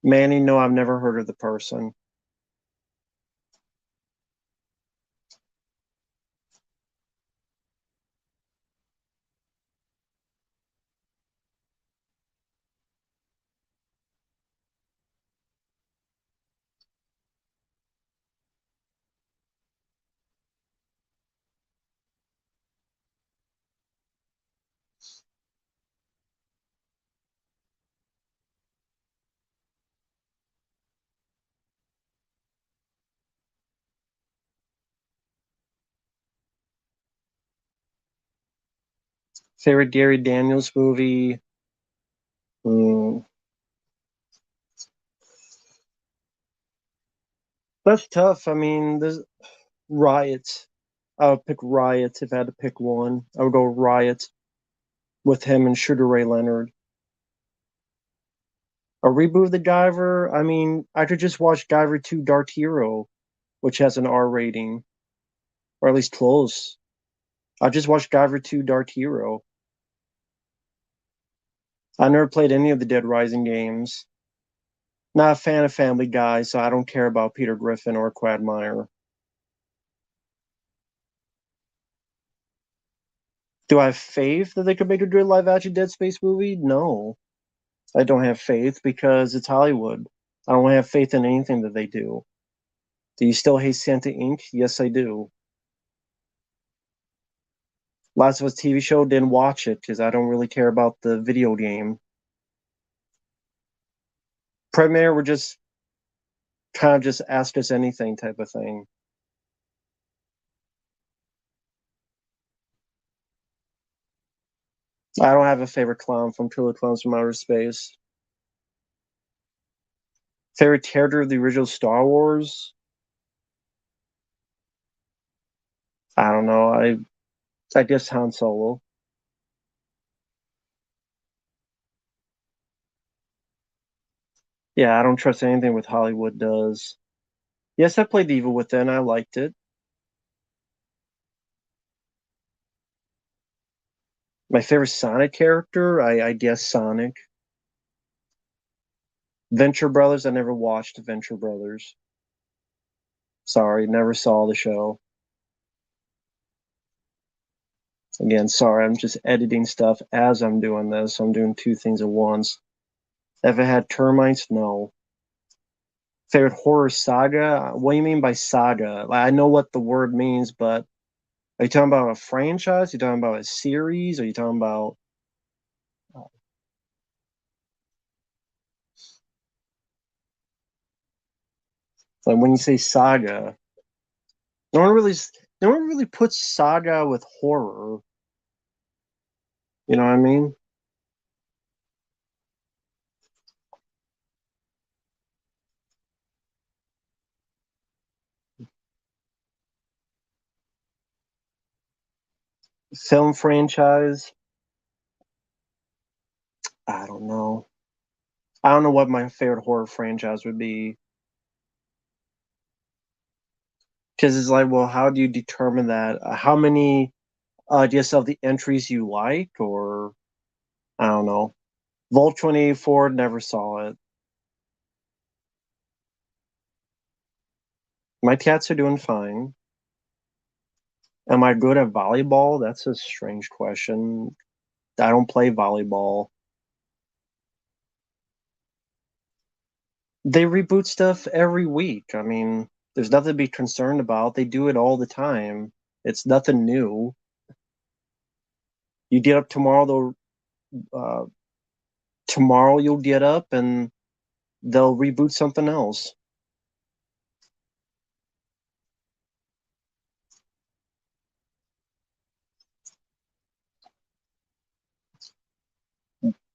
Manny, no, I've never heard of the person. Favorite Gary Daniels movie? Hmm, that's tough. I mean, there's Riot. I would pick Riot if I had to pick one. I would go Riot with him and Sugar Ray Leonard. A reboot of the Guyver? I mean, I could just watch Guyver 2 Dark Hero, which has an R rating, or at least close. I just watched Guyver 2 Dark Hero. I never played any of the Dead Rising games. Not a fan of Family Guy, so I don't care about Peter Griffin or Quagmire. Do I have faith that they could make a good live action Dead Space movie? No. I don't have faith because it's Hollywood. I don't have faith in anything that they do. Do you still hate Santa Inc.? Yes, I do. Last of Us TV show, didn't watch it because I don't really care about the video game. Premiere were just kind of just ask us anything type of thing. I don't have a favorite clown from Killer Clowns from Outer Space. Favorite character of the original Star Wars? I don't know. I guess Han Solo. Yeah, I don't trust anything with Hollywood does. Yes, I played Evil Within. I liked it. My favorite Sonic character? I guess Sonic. Venture Brothers. I never watched Venture Brothers. Sorry, never saw the show. Again, sorry, I'm just editing stuff as I'm doing this. I'm doing two things at once. Have I had termites? No. Favorite horror saga? What do you mean by saga? Like, I know what the word means, but are you talking about a franchise? Are you talking about a series? Are you talking about like when you say saga? No one really, no one really puts saga with horror. You know what I mean? Film franchise? I don't know. I don't know what my favorite horror franchise would be. Because it's like, well, how do you determine that? How many do you have the entries you like, or I don't know. Vault 24, never saw it. My cats are doing fine. Am I good at volleyball? That's a strange question. I don't play volleyball. They reboot stuff every week. I mean, there's nothing to be concerned about. They do it all the time. It's nothing new. You get up tomorrow, tomorrow you'll get up and they'll reboot something else.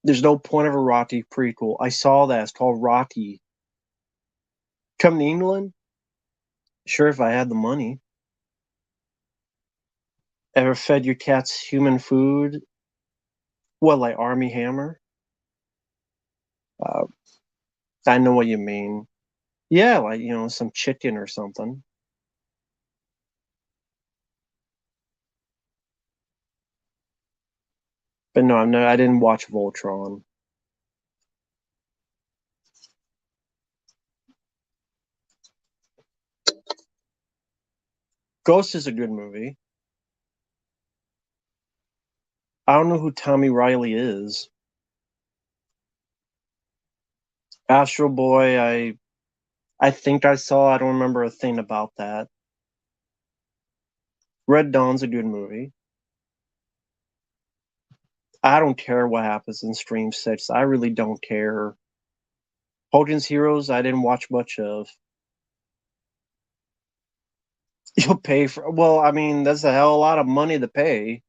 There's no point of a Rocky prequel. I saw that. It's called Rocky. Come to England? Sure, if I had the money. Ever fed your cats human food? What, like Army Hammer? Uh, I know what you mean. Yeah, like, some chicken or something. But no, I didn't watch Voltron. Ghost is a good movie. I don't know who Tommy Riley is. Astro Boy, I think I saw. I don't remember a thing about that. Red Dawn's a good movie. I don't care what happens in Stream 6. I really don't care. Hogan's Heroes, I didn't watch much of. You'll pay for, well, I mean, that's a hell of a lot of money to pay.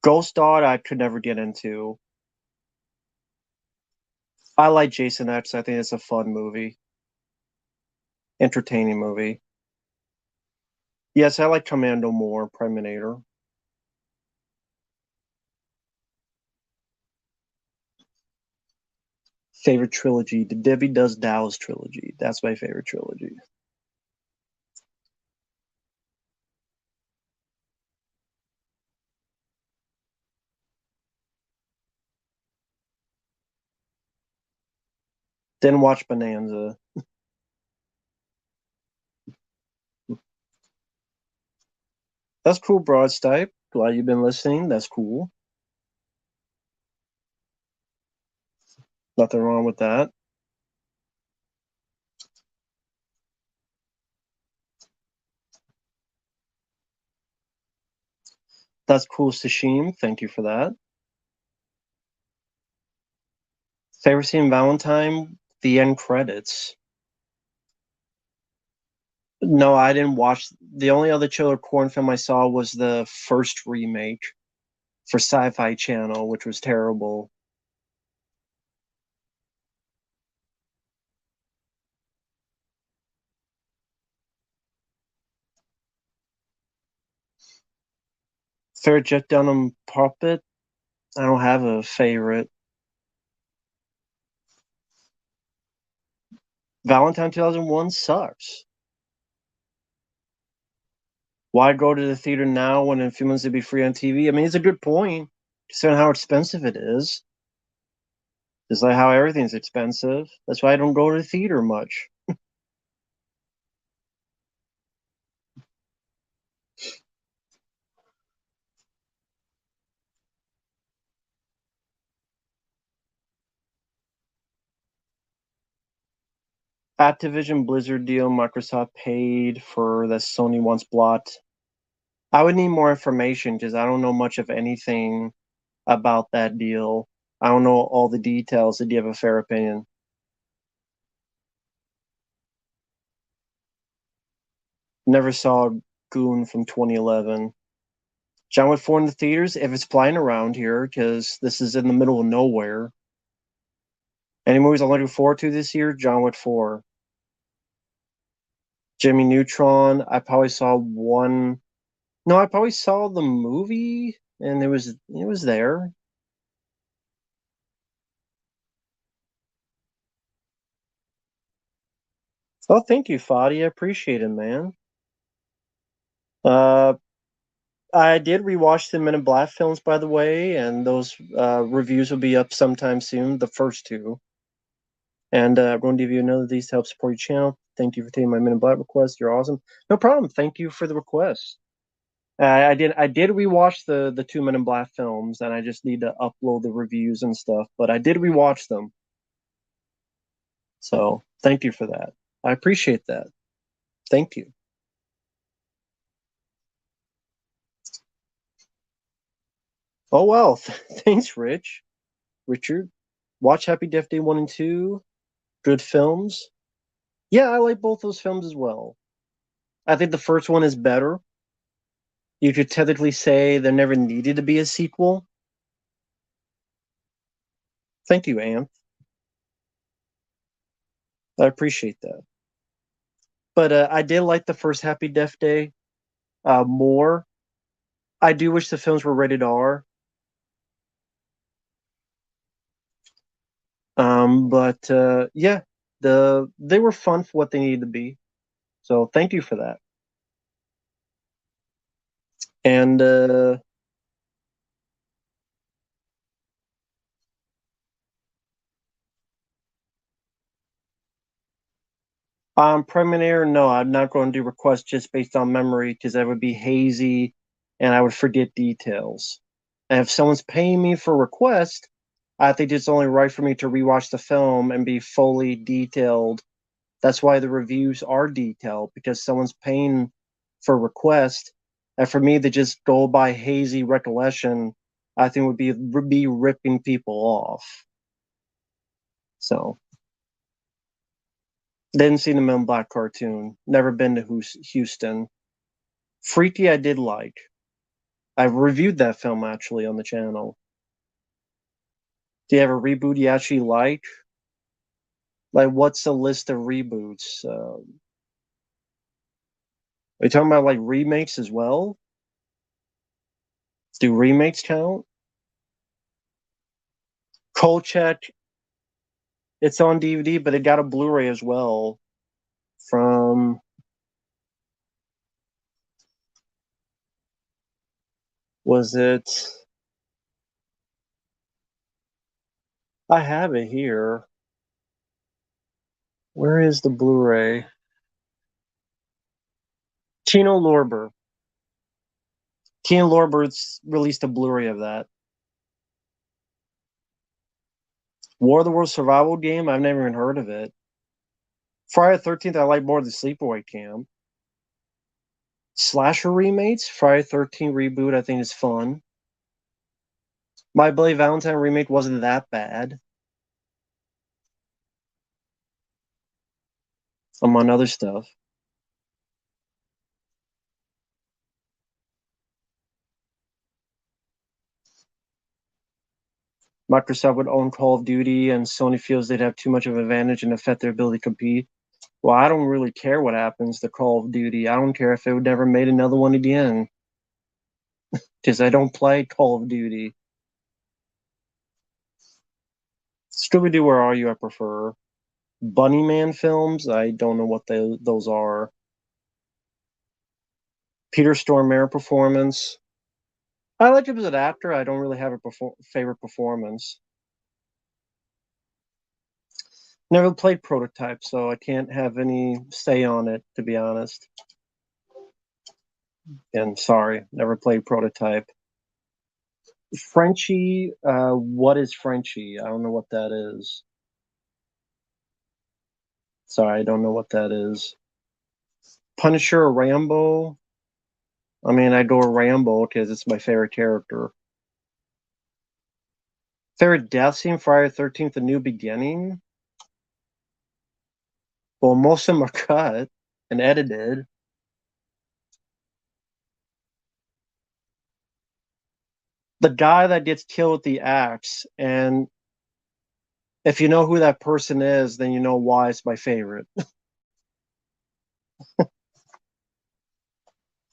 Ghost Dog, I could never get into. I like Jason X. I think it's a fun movie, entertaining movie. Yes, I like Commando more, Priminator. Favorite trilogy, the Debbie Does Dallas trilogy. That's my favorite trilogy. Then watch Bonanza. That's cool, Broad Stipe. Glad you've been listening. That's cool. Nothing wrong with that. That's cool, Sashim. Thank you for that. Favorite scene in Valentine? The end credits. No, I didn't watch. The only other Chiller Corn film I saw was the first remake for Sci-Fi Channel, which was terrible. Favorite Jeff Dunham puppet? I don't have a favorite. Valentine 2001 sucks. Why go to the theater now when in a few months it'd be free on TV? I mean, it's a good point, considering how expensive it is. Just like how everything's expensive. That's why I don't go to the theater much. Activision Blizzard deal Microsoft paid for that Sony once bought. I would need more information because I don't know much of anything about that deal. I don't know all the details. Did you have a fair opinion? Never saw Goon from 2011. John Wick 4 in the theaters if it's flying around here because this is in the middle of nowhere. Any movies I'm looking forward to this year? John Wick 4. Jimmy Neutron. I probably saw one. No, I probably saw the movie and it was there. Oh, thank you, Fadi. I appreciate it, man. Uh, I did rewatch the Men in Black films, by the way, and those reviews will be up sometime soon. The first two, and I'm going to give you another of these to help support your channel. Thank you for taking my Men in Black request. You're awesome. No problem. Thank you for the request. I did rewatch the two Men in Black films, and I just need to upload the reviews and stuff. But I did rewatch them, so thank you for that. I appreciate that. Thank you. Oh well, thanks, Richard. Watch Happy Death Day 1 and 2. Good films. Yeah, I like both those films as well. I think the first one is better. You could technically say there never needed to be a sequel. Thank you, Amp. I appreciate that. But I did like the first Happy Death Day more. I do wish the films were rated R. But yeah, they were fun for what they needed to be. So thank you for that. And Premiere, no, I'm not going to do requests just based on memory because that would be hazy and I would forget details. And if someone's paying me for request, I think it's only right for me to rewatch the film and be fully detailed. That's why the reviews are detailed because someone's paying for request. And for me to just go by hazy recollection, I think would be ripping people off. So didn't see the Men in Black cartoon. Never been to Houston. Freaky, I did like. I've reviewed that film actually on the channel. Do you have a reboot you actually like? Like, what's the list of reboots? Are you talking about like remakes as well? Do remakes count? Kolchak, it's on DVD, but it got a Blu-ray as well. From was it? I have it here. Where is the Blu-ray? Tino Lorber. Tino Lorber's released a Blu-ray of that. War of the Worlds survival game. I've never even heard of it. Friday the 13th. I like more than Sleepaway Camp. Slasher remakes. Friday the 13th reboot. I think is fun. My Bloody Valentine remake wasn't that bad. Among other stuff. Microsoft would own Call of Duty, and Sony feels they'd have too much of an advantage and affect their ability to compete. Well, I don't really care what happens to Call of Duty. I don't care if it would never made another one again, because I don't play Call of Duty. Scooby Doo, Where Are You? I prefer. Bunnyman films. I don't know what those are. Peter Stormare performance. I like him as an actor. I don't really have a favorite performance. Never played Prototype, so I can't have any say on it, to be honest. And sorry, never played Prototype. Frenchie, what is Frenchie? I don't know what that is. Sorry, I don't know what that is. Punisher or Rambo? I mean, I go Rambo because it's my favorite character. Favorite death scene, Friday the 13th, A New Beginning? Well, most of them are cut and edited. The guy that gets killed with the axe, and if you know who that person is, then you know why it's my favorite.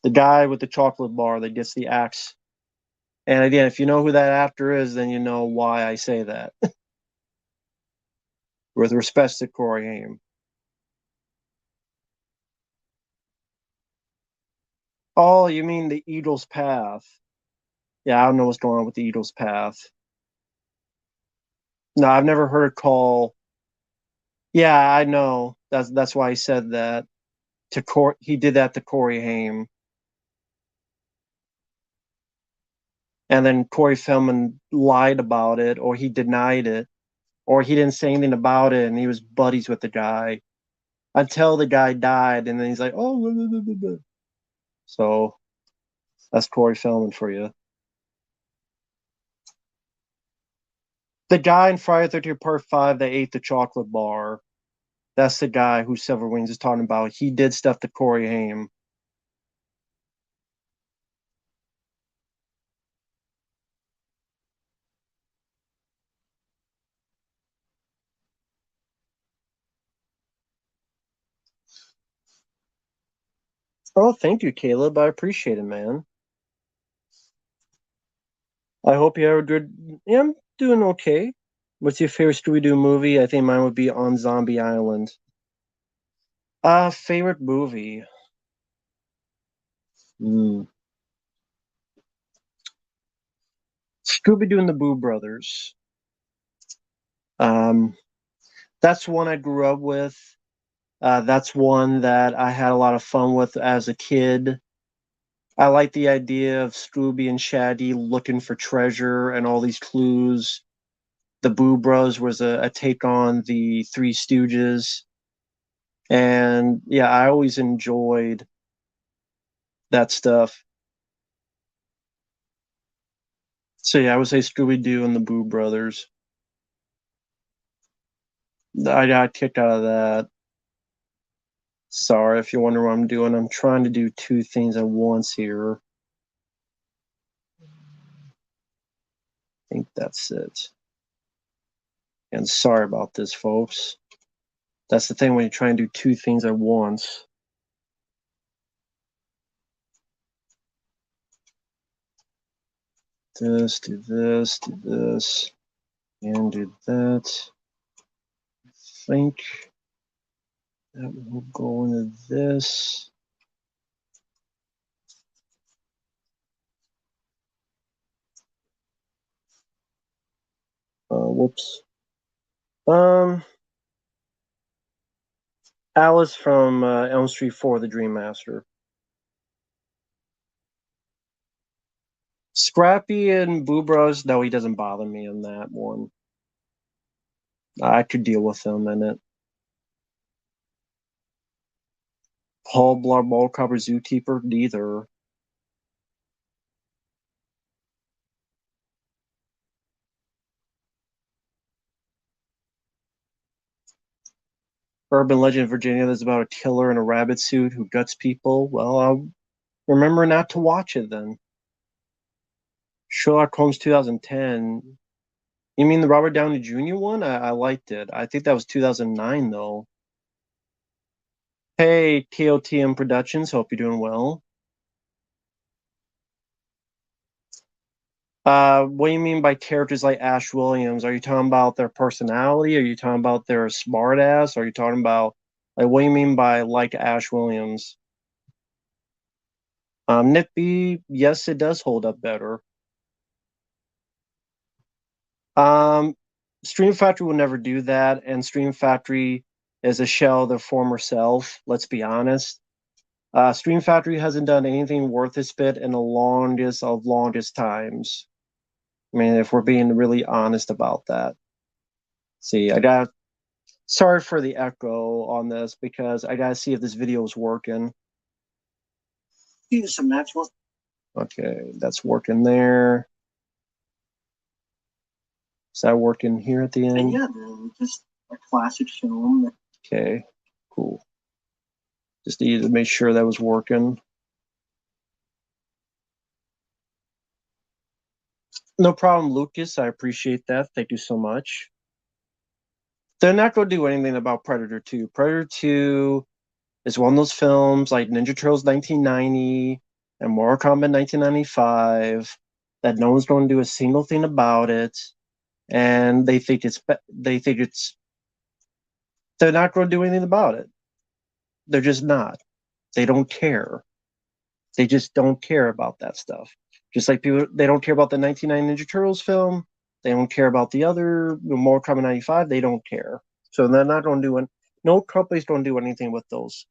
The guy with the chocolate bar that gets the axe. And again, if you know who that actor is, then you know why I say that. With respect to Corey Haim. Oh, you mean the Eagle's Path? Yeah, I don't know what's going on with the Eagle's Path. No, I've never heard it call. Yeah, I know. That's why he said that to He did that to Corey Haim, and then Corey Feldman lied about it, or he denied it, or he didn't say anything about it, and he was buddies with the guy until the guy died, and then he's like, "Oh, blah, blah, blah, blah." So that's Corey Feldman for you. The guy in Friday the 13th Part 5 that ate the chocolate bar, that's the guy who Silver Wings is talking about. He did stuff to Corey Haim. Oh, thank you, Caleb. I appreciate it, man. I hope you have a good. Yeah, I'm doing okay. What's your favorite Scooby-Doo movie? I think mine would be On Zombie Island. Favorite movie? Hmm. Scooby-Doo and the Boo Brothers. Um, that's one I grew up with. That's one that I had a lot of fun with as a kid. I like the idea of Scooby and Shaggy looking for treasure and all these clues. The Boo Bros was a take on the Three Stooges. And yeah, I always enjoyed that stuff. So yeah, I would say Scooby Doo and the Boo Brothers. I got kicked out of that. Sorry if you wonder what I'm doing. I'm trying to do two things at once here. I think that's it. And sorry about this, folks. That's the thing when you try and do two things at once. This, do this, do this, and do that. I think that will go into this. Whoops. Alice from Elm Street 4, The Dream Master. Scrappy and Boo Bros, no, he doesn't bother me in that one. I could deal with him in it. Paul Blart Mall Copper Zookeeper, neither. Urban Legend of Virginia that's about a killer in a rabbit suit who guts people. Well, I'll remember not to watch it then. Sherlock Holmes 2010. You mean the Robert Downey Jr. one? I liked it. I think that was 2009 though. Hey, KOTM Productions, hope you're doing well. What do you mean by characters like Ash Williams? Are you talking about their personality? Are you talking about their smartass? Are you talking about like what do you mean by like Ash Williams? Nippy, yes, it does hold up better. Um, Stream Factory will never do that, and Stream Factory is a shell of their former self. Let's be honest. Stream Factory hasn't done anything worth its spit in the longest of longest times. I mean, if we're being really honest about that. See, I got sorry for the echo on this because I gotta see if this video is working. Use some natural. Okay, that's working there. Is that working here at the end? Yeah, just a classic film. Okay, cool. Just needed to make sure that was working. No problem, Lucas. I appreciate that. Thank you so much. They're not going to do anything about Predator 2. Predator 2 is one of those films like Ninja Turtles 1990 and Mortal Kombat 1995 that no one's going to do a single thing about it, and they're not going to do anything about it. They're just not. They don't care. They just don't care about that stuff. Just like people, they don't care about the 1990 Ninja Turtles film. They don't care about the other Mortal Kombat 95. They don't care. So they're not going to do it. No companies don't do anything with those.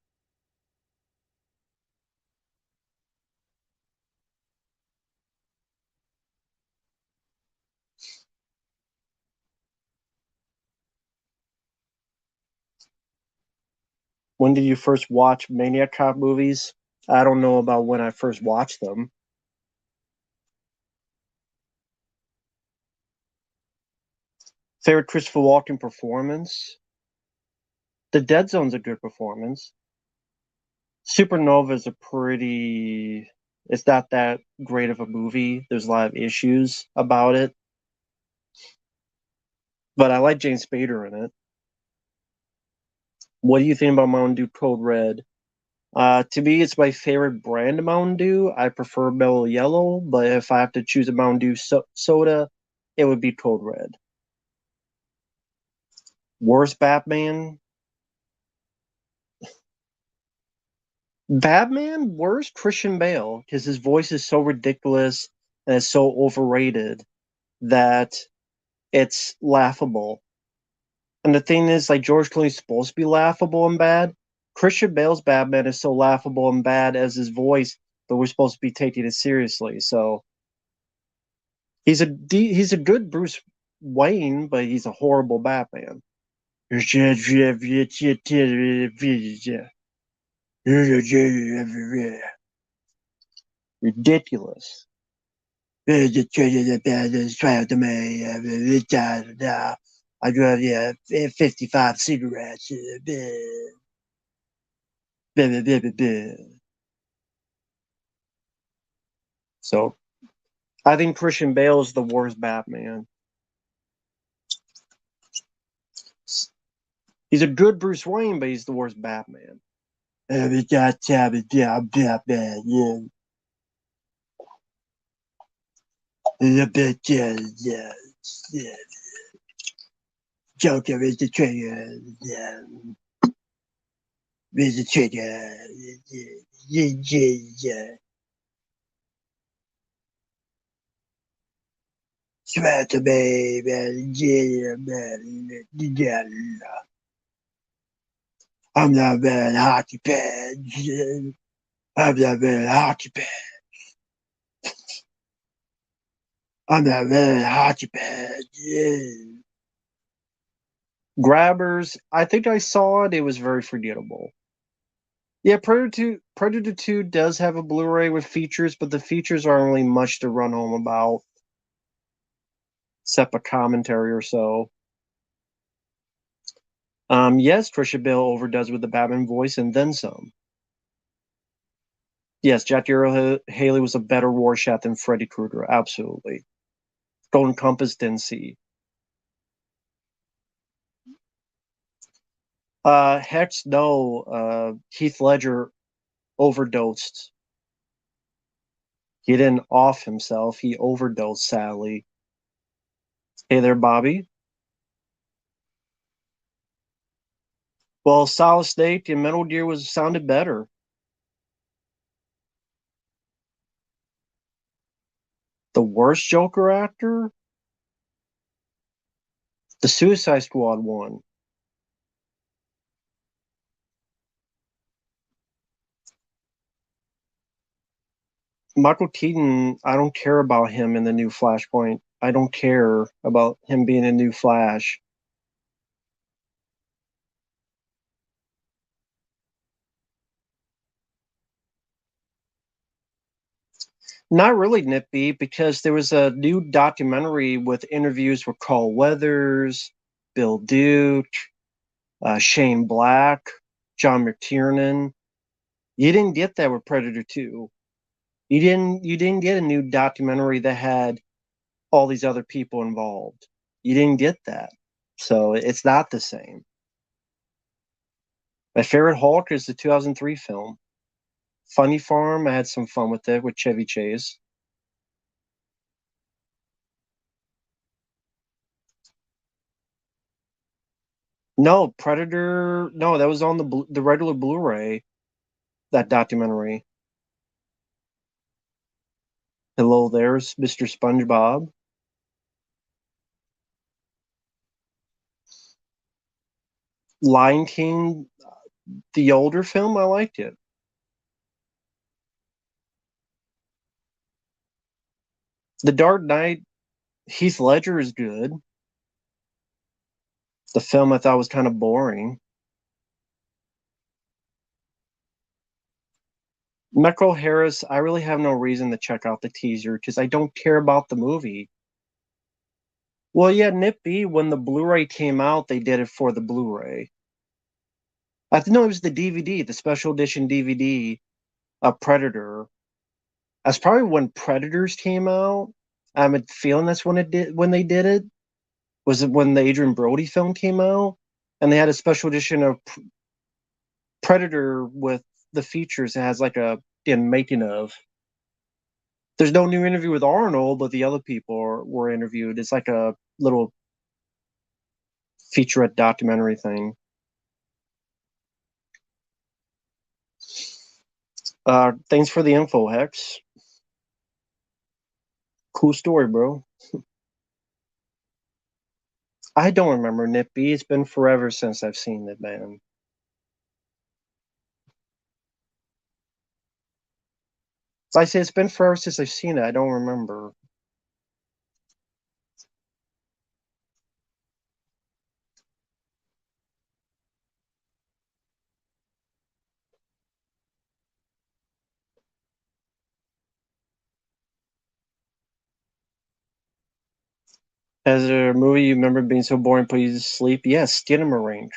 When did you first watch Maniac Cop movies? I don't know about when I first watched them. Favorite Christopher Walken performance? The Dead Zone's a good performance. Supernova is a pretty. It's not that great of a movie. There's a lot of issues about it, but I like James Spader in it. What do you think about Mountain Dew Code Red? To me, it's my favorite brand of Mountain Dew. I prefer Mellow Yellow, but if I have to choose a Mountain Dew soda, it would be Code Red. Worst Batman? Batman, worst Christian Bale, because his voice is so ridiculous and it's so overrated that it's laughable. And the thing is, like, George Clooney's supposed to be laughable and bad. Christian Bale's Batman is so laughable and bad as his voice, but we're supposed to be taking it seriously. So he's a good Bruce Wayne, but he's a horrible Batman. Ridiculous. I drive, yeah, 55 cigarettes. So I think Christian Bale is the worst Batman. He's a good Bruce Wayne, but he's the worst Batman. Joker is the trigger. Is the trigger. Swear to me, I'm not wearing hockey pads. I'm not wearing hockey pads. I'm not wearing hockey pads. Grabbers, I think I saw it. It was very forgettable. Yeah, Predator 2 does have a Blu-ray with features, but the features aren't really much to run home about, except a commentary or so. Yes, Trisha Bale overdoes with the Batman voice and then some. Yes, Jackie Earle Haley was a better Rorschach than Freddy Krueger, absolutely. Golden Compass didn't see. Hex, no. Heath Ledger overdosed. He didn't off himself. He overdosed, sadly. Hey there, Bobby. Well, Solid Snake and Metal Gear sounded better. The worst Joker actor? The Suicide Squad one. Michael Keaton, I don't care about him in the new Flashpoint. I don't care about him being a new Flash. Not really, Nippy, because there was a new documentary with interviews with Carl Weathers, Bill Duke, Shane Black, John McTiernan. You didn't get that with Predator 2. You didn't get a new documentary that had all these other people involved. You didn't get that. So it's not the same. My favorite Hulk is the 2003 film. Funny Farm, I had some fun with it with Chevy Chase. No, Predator, no, that was on the regular Blu-ray, that documentary. Hello, there's Mr. SpongeBob. Lion King, the older film, I liked it. The Dark Knight, Heath Ledger is good. The film I thought was kind of boring. Michael Harris, I really have no reason to check out the teaser because I don't care about the movie. Well, yeah, Nippy, when the Blu-ray came out, they did it for the Blu-ray. I think no, it was the DVD, the special edition DVD of Predator. That's probably when Predators came out. I'm feeling that's when they did it. Was it when the Adrian Brody film came out? And they had a special edition of Predator with the features. It has like a in making of. There's no new interview with Arnold, but the other people were interviewed. It's like a little featurette documentary thing. Thanks for the info, Hex. Cool story, bro. I don't remember Nippy. It's been forever since I've seen it, man. I say it's been forever since I've seen it. I don't remember. Has there a movie you remember being so boring put you to sleep? Yes, Skinner Range.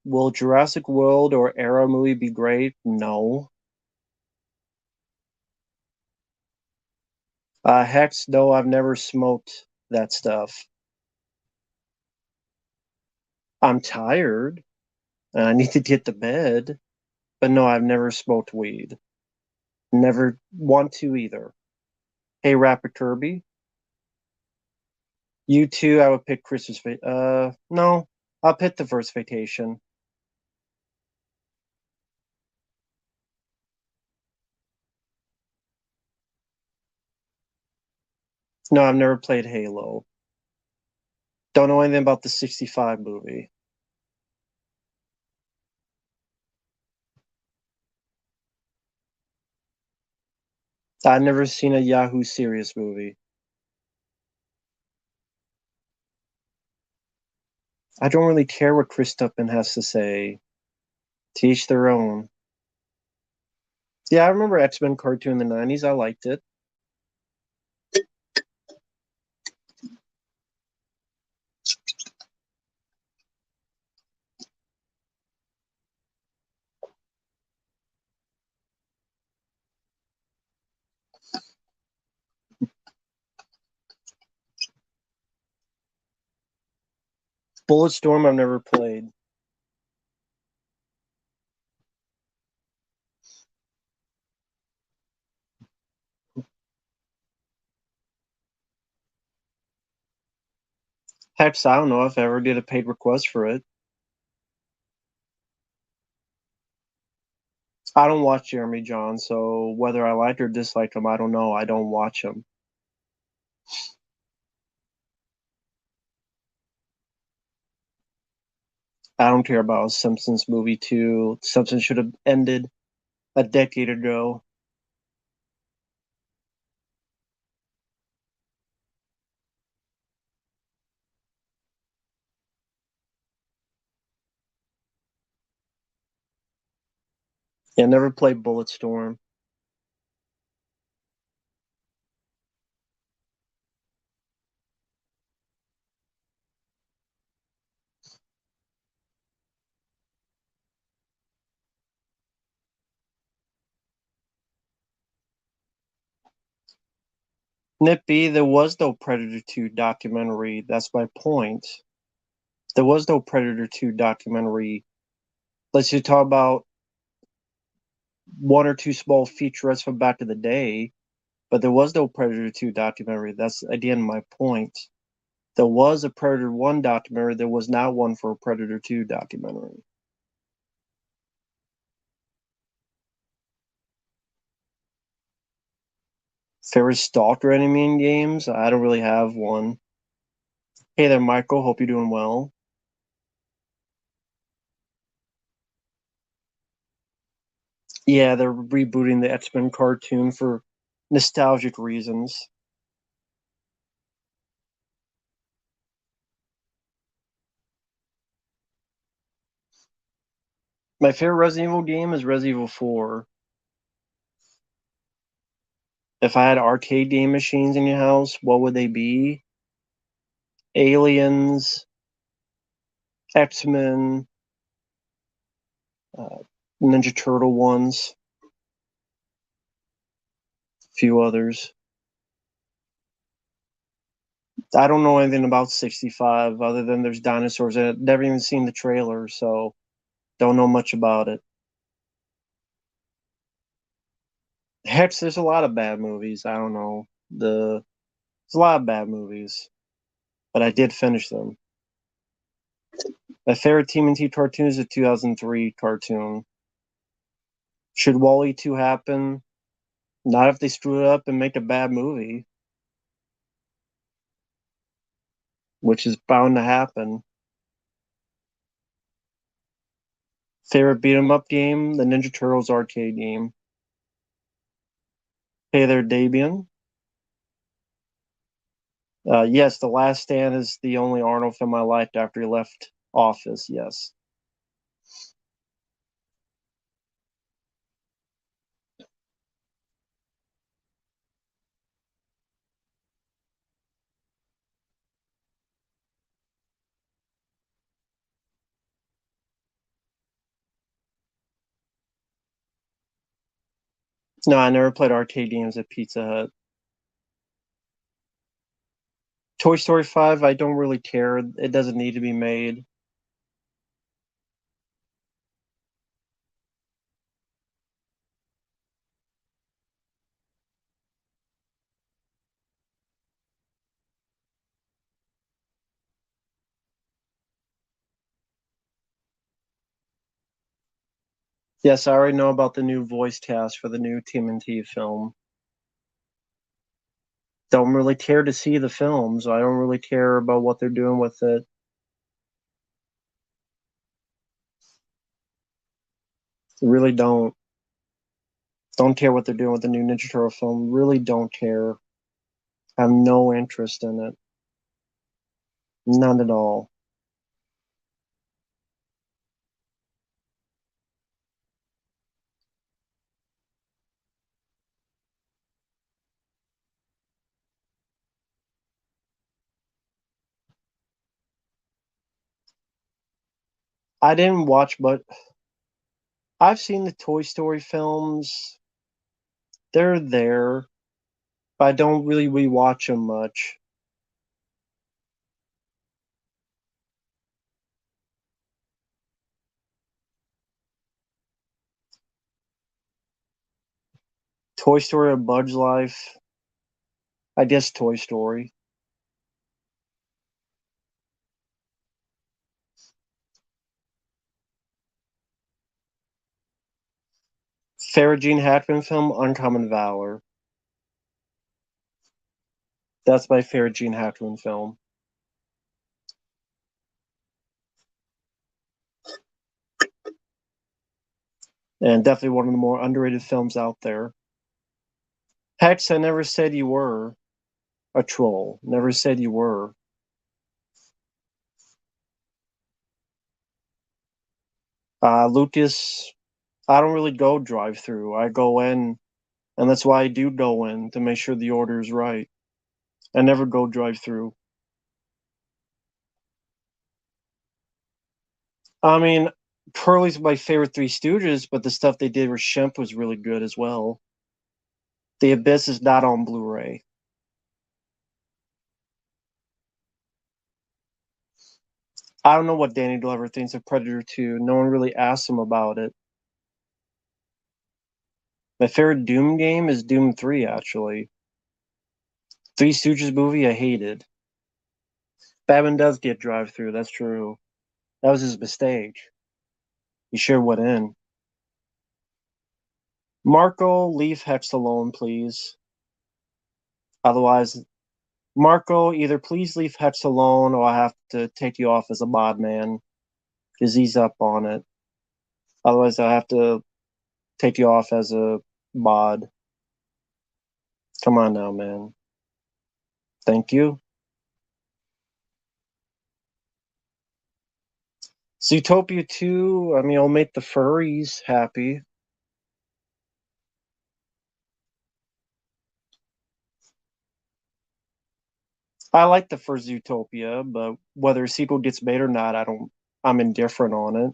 Will Jurassic World or Arrow movie be great? No. Hex, no, I've never smoked that stuff. I'm tired and I need to get to bed. But no, I've never smoked weed. Never want to either. Hey, Rapper Kirby. You too, I would pick Christmas. No, I'll pick the first vacation. No, I've never played Halo. Don't know anything about the 65 movie. I've never seen a Yahoo Serious movie. I don't really care what Chris Tuppen has to say. Teach their own. Yeah, I remember X-Men cartoon in the 90s. I liked it. Bulletstorm, I've never played. Hex, I don't know if I ever did a paid request for it. I don't watch Jeremy John, so whether I liked or disliked him, I don't know. I don't watch him. I don't care about Simpsons movie too. Simpsons should have ended a decade ago. Yeah, never played Bulletstorm. Nippy, there was no Predator 2 documentary. That's my point. There was no Predator 2 documentary. Let's just talk about one or two small featurettes from back in the day, but there was no Predator 2 documentary. That's again my point. There was a Predator 1 documentary. There was not one for a Predator 2 documentary. Favorite Stalker enemy in games? I don't really have one. Hey there, Michael. Hope you're doing well. Yeah, they're rebooting the X-Men cartoon for nostalgic reasons. My favorite Resident Evil game is Resident Evil 4. If I had arcade game machines in your house, what would they be? Aliens, X-Men, uh, Ninja Turtle ones, a few others. I don't know anything about 65 other than there's dinosaurs in it. Never even seen the trailer, so don't know much about it. Heck, there's a lot of bad movies. I don't know. There's a lot of bad movies, but I did finish them. My favorite TMNT cartoon is a 2003 cartoon. Should Wall-E 2 happen? Not if they screw it up and make a bad movie, which is bound to happen. Favorite beat 'em up game? The Ninja Turtles arcade game. Hey there, Dabian. Yes, The Last Stand is the only Arnold film I liked after he left office, yes. No, I never played arcade games at Pizza Hut. Toy Story 5, I don't really care. It doesn't need to be made. Yes, I already know about the new voice cast for the new TMNT film. Don't really care to see the films. I don't really care about what they're doing with it. Really don't. Don't care what they're doing with the new Ninja Turtle film. Really don't care. Have no interest in it. None at all. I didn't watch, but I've seen the Toy Story films. They're there, but I don't really rewatch them much. Toy Story or Bug's Life? I guess Toy Story. Farrah Jean Hackman film, Uncommon Valor. That's my favorite Gene Hackman film. And definitely one of the more underrated films out there. Hex, I never said you were a troll. Never said you were. Lucas, I don't really go drive through. I go in, and that's why I do go in to make sure the order is right. I never go drive through. I mean, Curly's my favorite Three Stooges, but the stuff they did with Shemp was really good as well. The Abyss is not on Blu-ray. I don't know what Danny Glover thinks of Predator 2. No one really asked him about it. My favorite Doom game is Doom 3, actually. Three Stooges movie, I hated. Batman does get drive through, that's true. That was his mistake. He sure went in. Marco, leave Hex alone, please. Otherwise, Marco, either please leave Hex alone or I have to take you off as a mod man because he's up on it. Otherwise, I have to take you off as a mod. Come on now, man. Thank you. Zootopia 2, I mean, it'll make the furries happy. I like the first Zootopia, but whether a sequel gets made or not, I'm indifferent on it.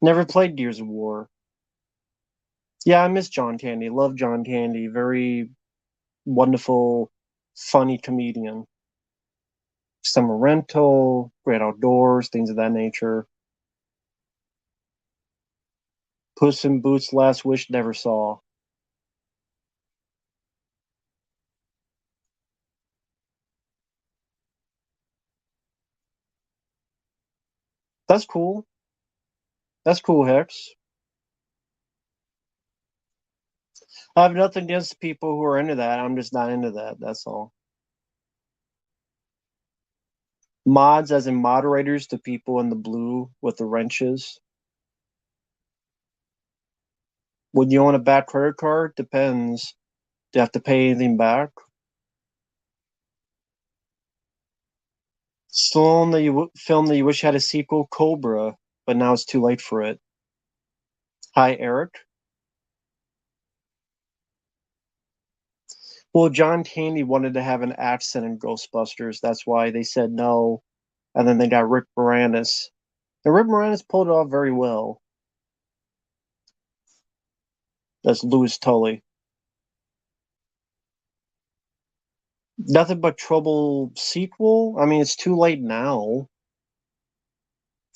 Never played Gears of War. Yeah, I miss John Candy. Love John Candy. Very wonderful, funny comedian. Summer Rental, Great Outdoors, things of that nature. Puss in Boots: Last Wish, never saw. That's cool. That's cool, Hex. I have nothing against people who are into that. I'm just not into that. That's all. Mods, as in moderators, the people in the blue with the wrenches. Would you own a bad credit card? Depends. Do you have to pay anything back? Film that you wish had a sequel, Cobra, but now it's too late for it. Hi, Eric. Well, John Candy wanted to have an accent in Ghostbusters. That's why they said no. And then they got Rick Moranis. And Rick Moranis pulled it off very well. That's Louis Tully. Nothing but Trouble sequel? I mean, it's too late now.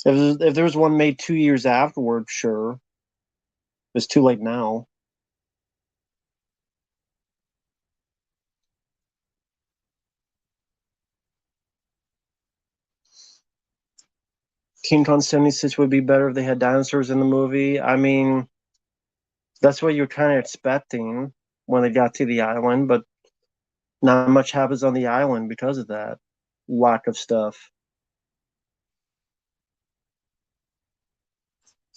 If there was one made 2 years afterward, sure. It's too late now. King Kong 76 would be better if they had dinosaurs in the movie. I mean, that's what you're kind of expecting when they got to the island, but not much happens on the island because of that lack of stuff.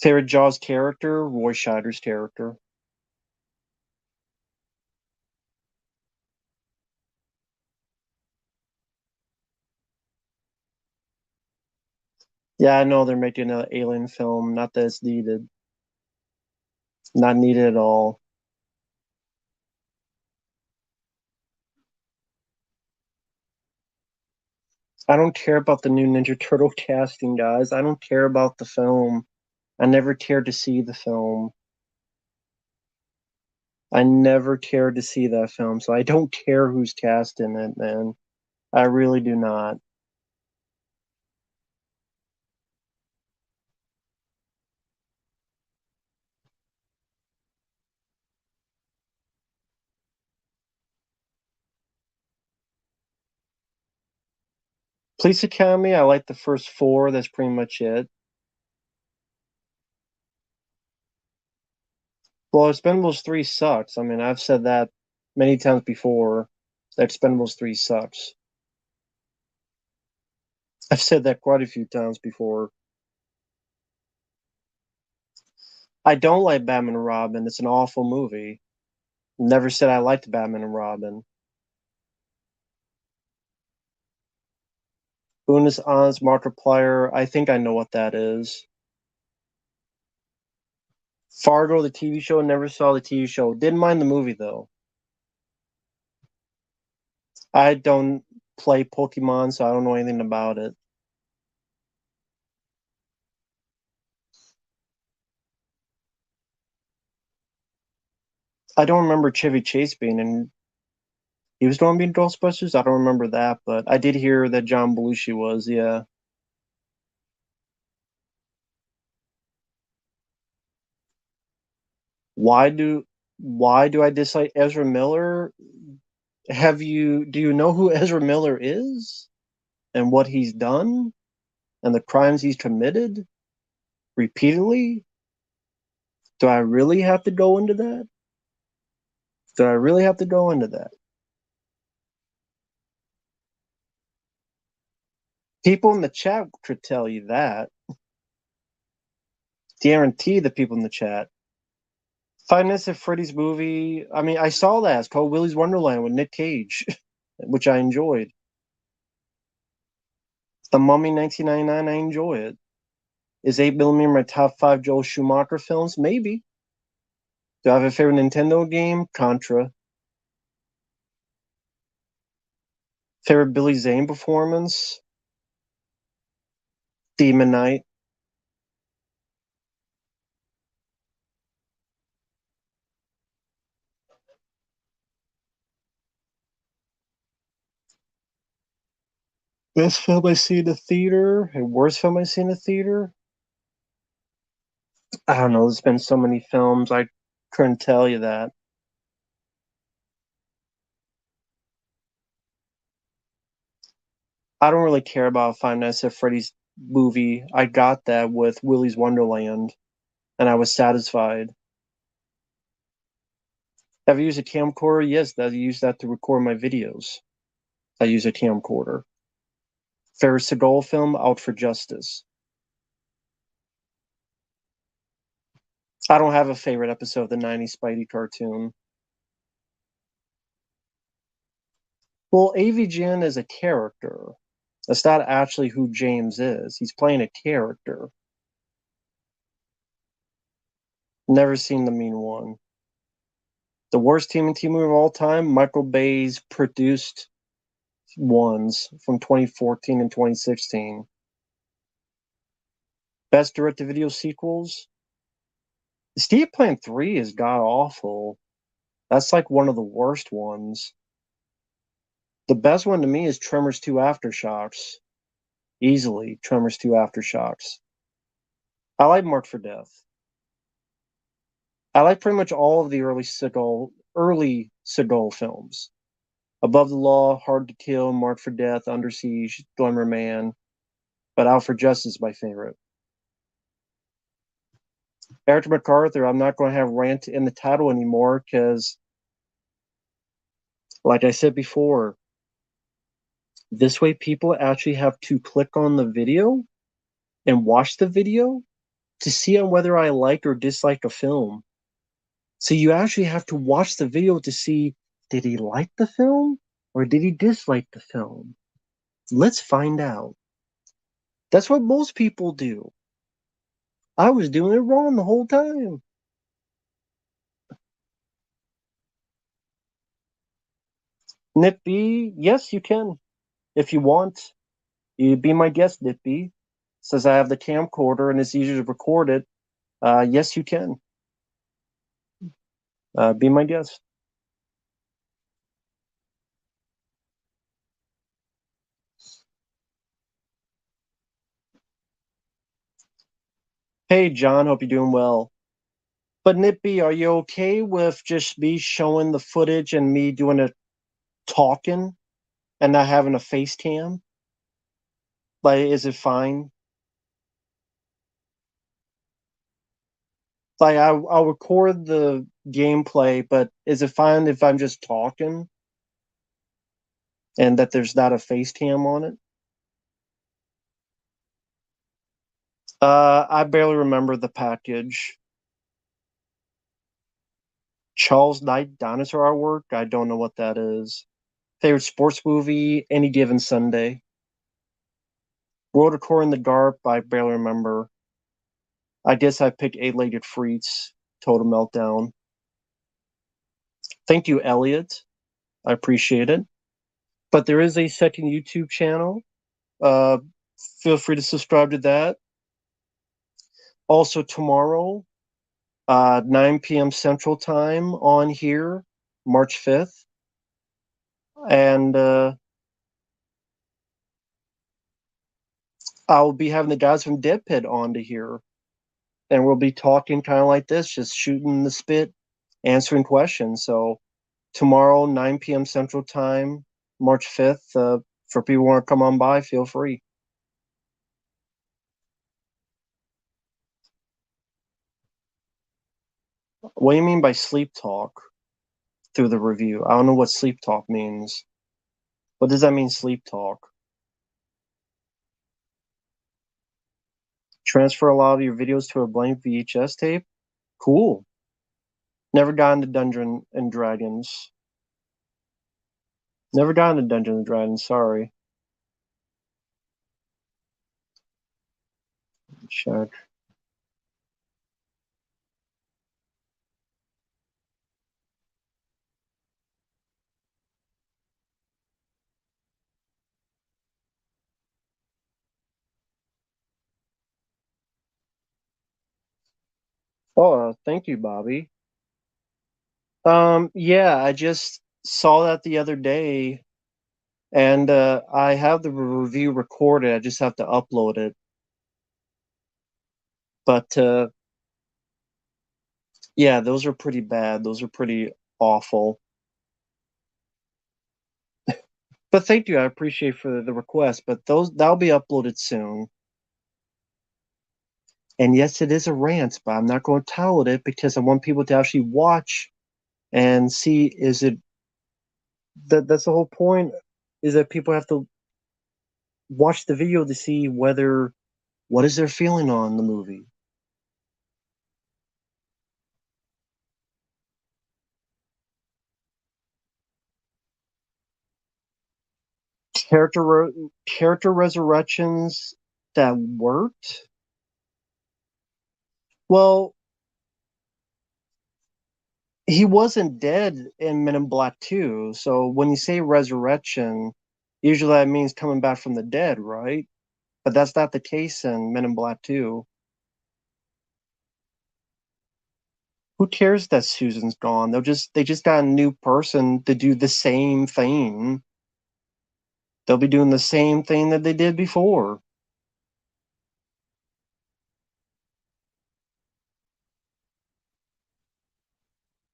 Favorite Jaws character? Roy Scheider's character. Yeah, I know they're making an alien film. Not that it's needed. Not needed at all. I don't care about the new Ninja Turtle casting, guys. I don't care about the film. I never cared to see the film. I never cared to see that film, so I don't care who's cast in it, man. I really do not. Police Academy, I like the first four. That's pretty much it. Well, Expendables 3 sucks. I mean, I've said that many times before. That Expendables 3 sucks. I've said that quite a few times before. I don't like Batman and Robin. It's an awful movie. Never said I liked Batman and Robin. Bonus Ons Markiplier. I think I know what that is. Fargo, the TV show. Never saw the TV show. Didn't mind the movie though. I don't play Pokemon, so I don't know anything about it. I don't remember Chevy Chase being in. He was going to be in Ghostbusters. I don't remember that, but I did hear that John Belushi was. Yeah. Why do why do I dislike Ezra Miller? Do you know who Ezra Miller is and what he's done and the crimes he's committed repeatedly? Do I really have to go into that? Do I really have to go into that? People in the chat could tell you that. Guarantee the people in the chat. Five Nights at Freddy's movie. I mean, I saw that. It's called Willy's Wonderland with Nick Cage, which I enjoyed. The Mummy 1999. I enjoy it. Is 8mm my top five Joel Schumacher films? Maybe. Do I have a favorite Nintendo game? Contra. Favorite Billy Zane performance? Demon Knight. Best film I see in the theater and worst film I see in the theater? I don't know. There's been so many films. I couldn't tell you that. I don't really care about Five Nights at Freddy's movie. I got that with Willy's Wonderland, and I was satisfied. Have you used a camcorder? Yes, I use that to record my videos. I use a camcorder. Favorite Seagal film, Out for Justice. I don't have a favorite episode of the '90s Spidey cartoon. Well, AVGN is a character. That's not actually who James is. He's playing a character. Never seen the mean one. The worst TMNT movie of all time, Michael Bay's produced ones from 2014 and 2016. Best direct-to-video sequels? Escape Plan 3 is god awful. That's like one of the worst ones. The best one to me is Tremors 2 Aftershocks. Easily, Tremors 2 Aftershocks. I like Marked for Death. I like pretty much all of the early Seagal films. Above the Law, Hard to Kill, Marked for Death, Under Siege, Glimmer Man, but Out for Justice is my favorite. Eric MacArthur, I'm not going to have rant in the title anymore because, like I said before, this way people actually have to click on the video and watch the video to see on whether I like or dislike a film. So you actually have to watch the video to see, did he like the film or did he dislike the film? Let's find out. That's what most people do. I was doing it wrong the whole time. Nip B, yes, you can. If you want, you be my guest, Nip B. Says I have the camcorder and it's easier to record it. Yes, you can. Be my guest. Hey, John, hope you're doing well. But Nippy, are you okay with just me showing the footage and me doing it talking and not having a face cam? Like, is it fine? Like, I'll record the gameplay, but is it fine if I'm just talking and that there's not a face cam on it? I barely remember the package. Charles Knight dinosaur artwork? I don't know what that is. Favorite sports movie? Any Given Sunday. World Record in the Garp? I barely remember. I guess I picked Eight-Legged Freaks. Total Meltdown. Thank you, Elliot. I appreciate it. But there is a second YouTube channel. Uh, Feel free to subscribe to that. Also tomorrow, 9 p.m. Central Time on here, March 5th. And I'll be having the guys from Dead Pit on to here. And we'll be talking kind of like this, just shooting the spit, answering questions. So tomorrow, 9 p.m. Central Time, March 5th. For people who want to come on by, feel free. What do you mean by sleep talk through the review? I don't know what sleep talk means. What does that mean, sleep talk? Transfer a lot of your videos to a blank VHS tape? Cool. Never got into Dungeons and Dragons. Never got into Dungeons and Dragons, sorry. Check. Oh, thank you, Bobby. Yeah, I just saw that the other day, and I have the review recorded. I just have to upload it. But Yeah, those are pretty bad. Those are pretty awful. But thank you. I appreciate for the request. But those that'll be uploaded soon. And yes, it is a rant, but I'm not going to tell it because I want people to actually watch and see is it that's the whole point is that people have to watch the video to see whether what is their feeling on the movie. Character resurrections that worked. Well, he wasn't dead in Men in Black 2. So when you say resurrection, usually that means coming back from the dead, right? But that's not the case in Men in Black 2. Who cares that Susan's gone? They just got a new person to do the same thing. They'll be doing the same thing that they did before.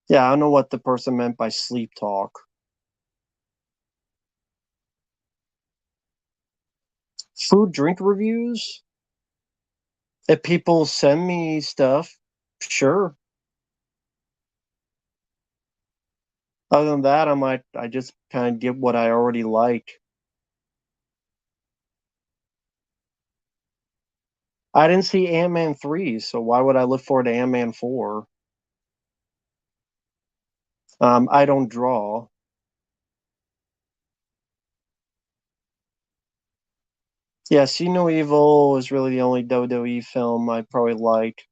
Yeah, I don't know what the person meant by sleep talk. Food drink reviews? If people send me stuff, sure. Other than that, I just kind of get what I already like. I didn't see Ant-Man 3, so why would I look forward to Ant-Man 4? I don't draw. Yeah, See No Evil is really the only WWE film I probably like.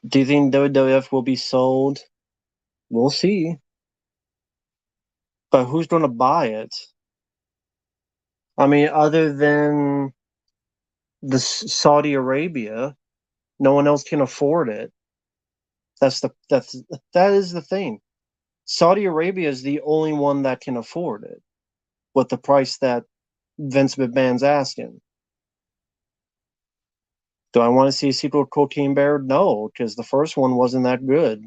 Do you think WWF will be sold? We'll see. But who's going to buy it? I mean, other than the Saudi Arabia, no one else can afford it. That is the thing. Saudi Arabia is the only one that can afford it with the price that Vince McMahon's asking. Do I want to see a sequel to Cocaine Bear? No, because the first one wasn't that good.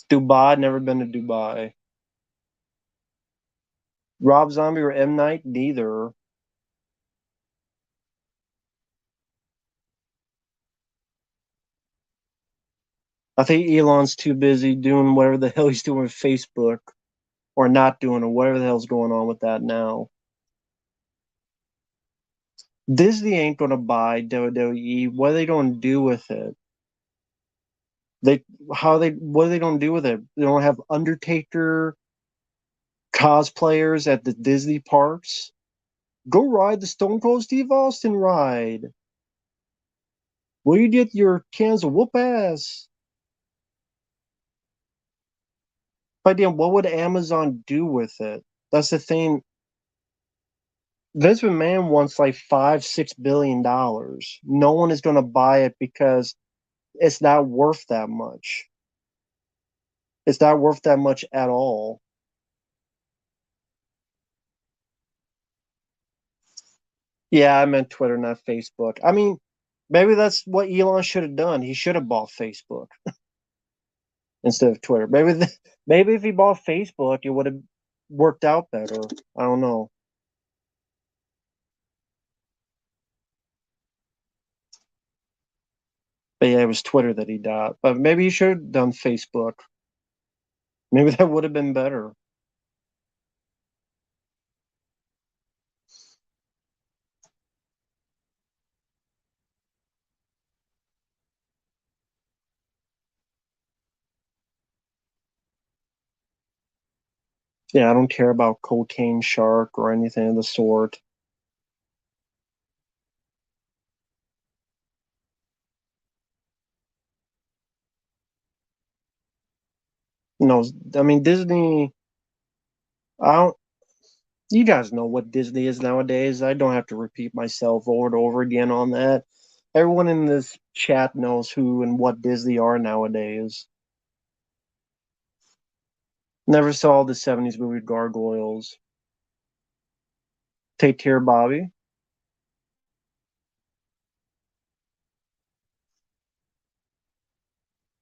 Dubai, never been to Dubai. Rob Zombie or M. Night, neither. I think Elon's too busy doing whatever the hell he's doing with Facebook or not doing or whatever the hell's going on with that now. Disney ain't gonna buy WWE. What are they gonna do with it? They what are they gonna do with it? They don't have Undertaker cosplayers at the Disney parks. Go ride the Stone Cold Steve Austin ride. Will you get your cans of whoop ass? But then what would Amazon do with it? That's the thing. Vince McMahon wants like $5, $6 billion. No one is going to buy it because it's not worth that much. It's not worth that much at all. Yeah, I meant Twitter, not Facebook. I mean, maybe that's what Elon should have done. He should have bought Facebook instead of Twitter. Maybe if he bought Facebook, it would have worked out better. I don't know. But yeah, it was Twitter that he got. But maybe he should have done Facebook. Maybe that would have been better. Yeah, I don't care about Cocaine Shark or anything of the sort. No, I mean Disney. I don't. You guys know what Disney is nowadays. I don't have to repeat myself over and over again on that. Everyone in this chat knows who and what Disney are nowadays. Never saw the 70s movie Gargoyles. Take care, Bobby.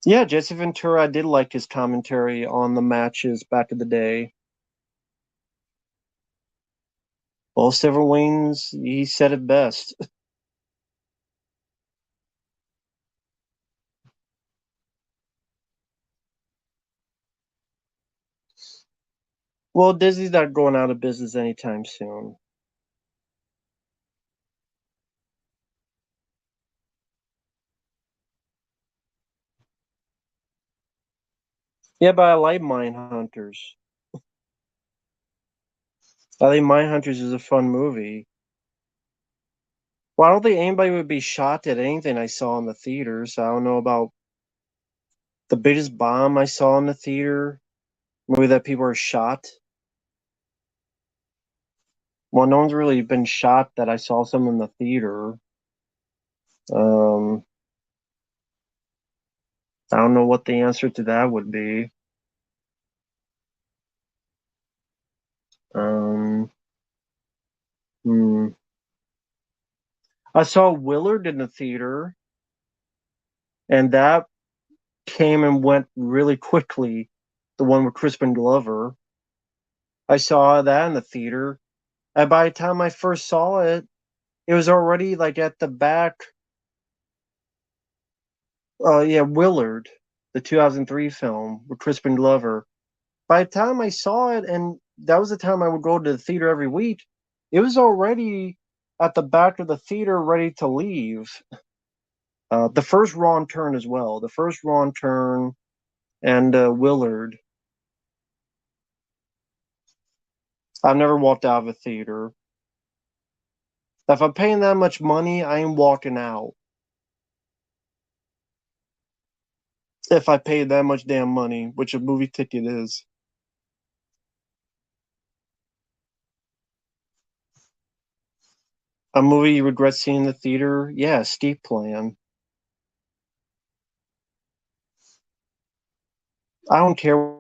Yeah, Jesse Ventura, I did like his commentary on the matches back in the day. Well, Sever Waynes, he said it best. Well, Disney's not going out of business anytime soon. Yeah, but I like Mindhunters. I think Mindhunters is a fun movie. Well, I don't think anybody would be shocked at anything I saw in the theaters. I don't know about the biggest bomb I saw in the theater, movie that people are shot. Well, no one's really been shocked that I saw some in the theater. Um, I don't know what the answer to that would be. Um, hmm. I saw Willard in the theater, and that came and went really quickly. The one with Crispin Glover. I saw that in the theater, and by the time I first saw it, it was already like at the back. Yeah, Willard, the 2003 film with Crispin Glover. By the time I saw it, and that was the time I would go to the theater every week, it was already at the back of the theater ready to leave. The first Wrong Turn as well. The first Wrong Turn and Willard. I've never walked out of a theater. If I'm paying that much money, I ain't walking out. If I paid that much damn money, which a movie ticket is. A movie you regret seeing in the theater? Yeah, Steep Plan. I don't care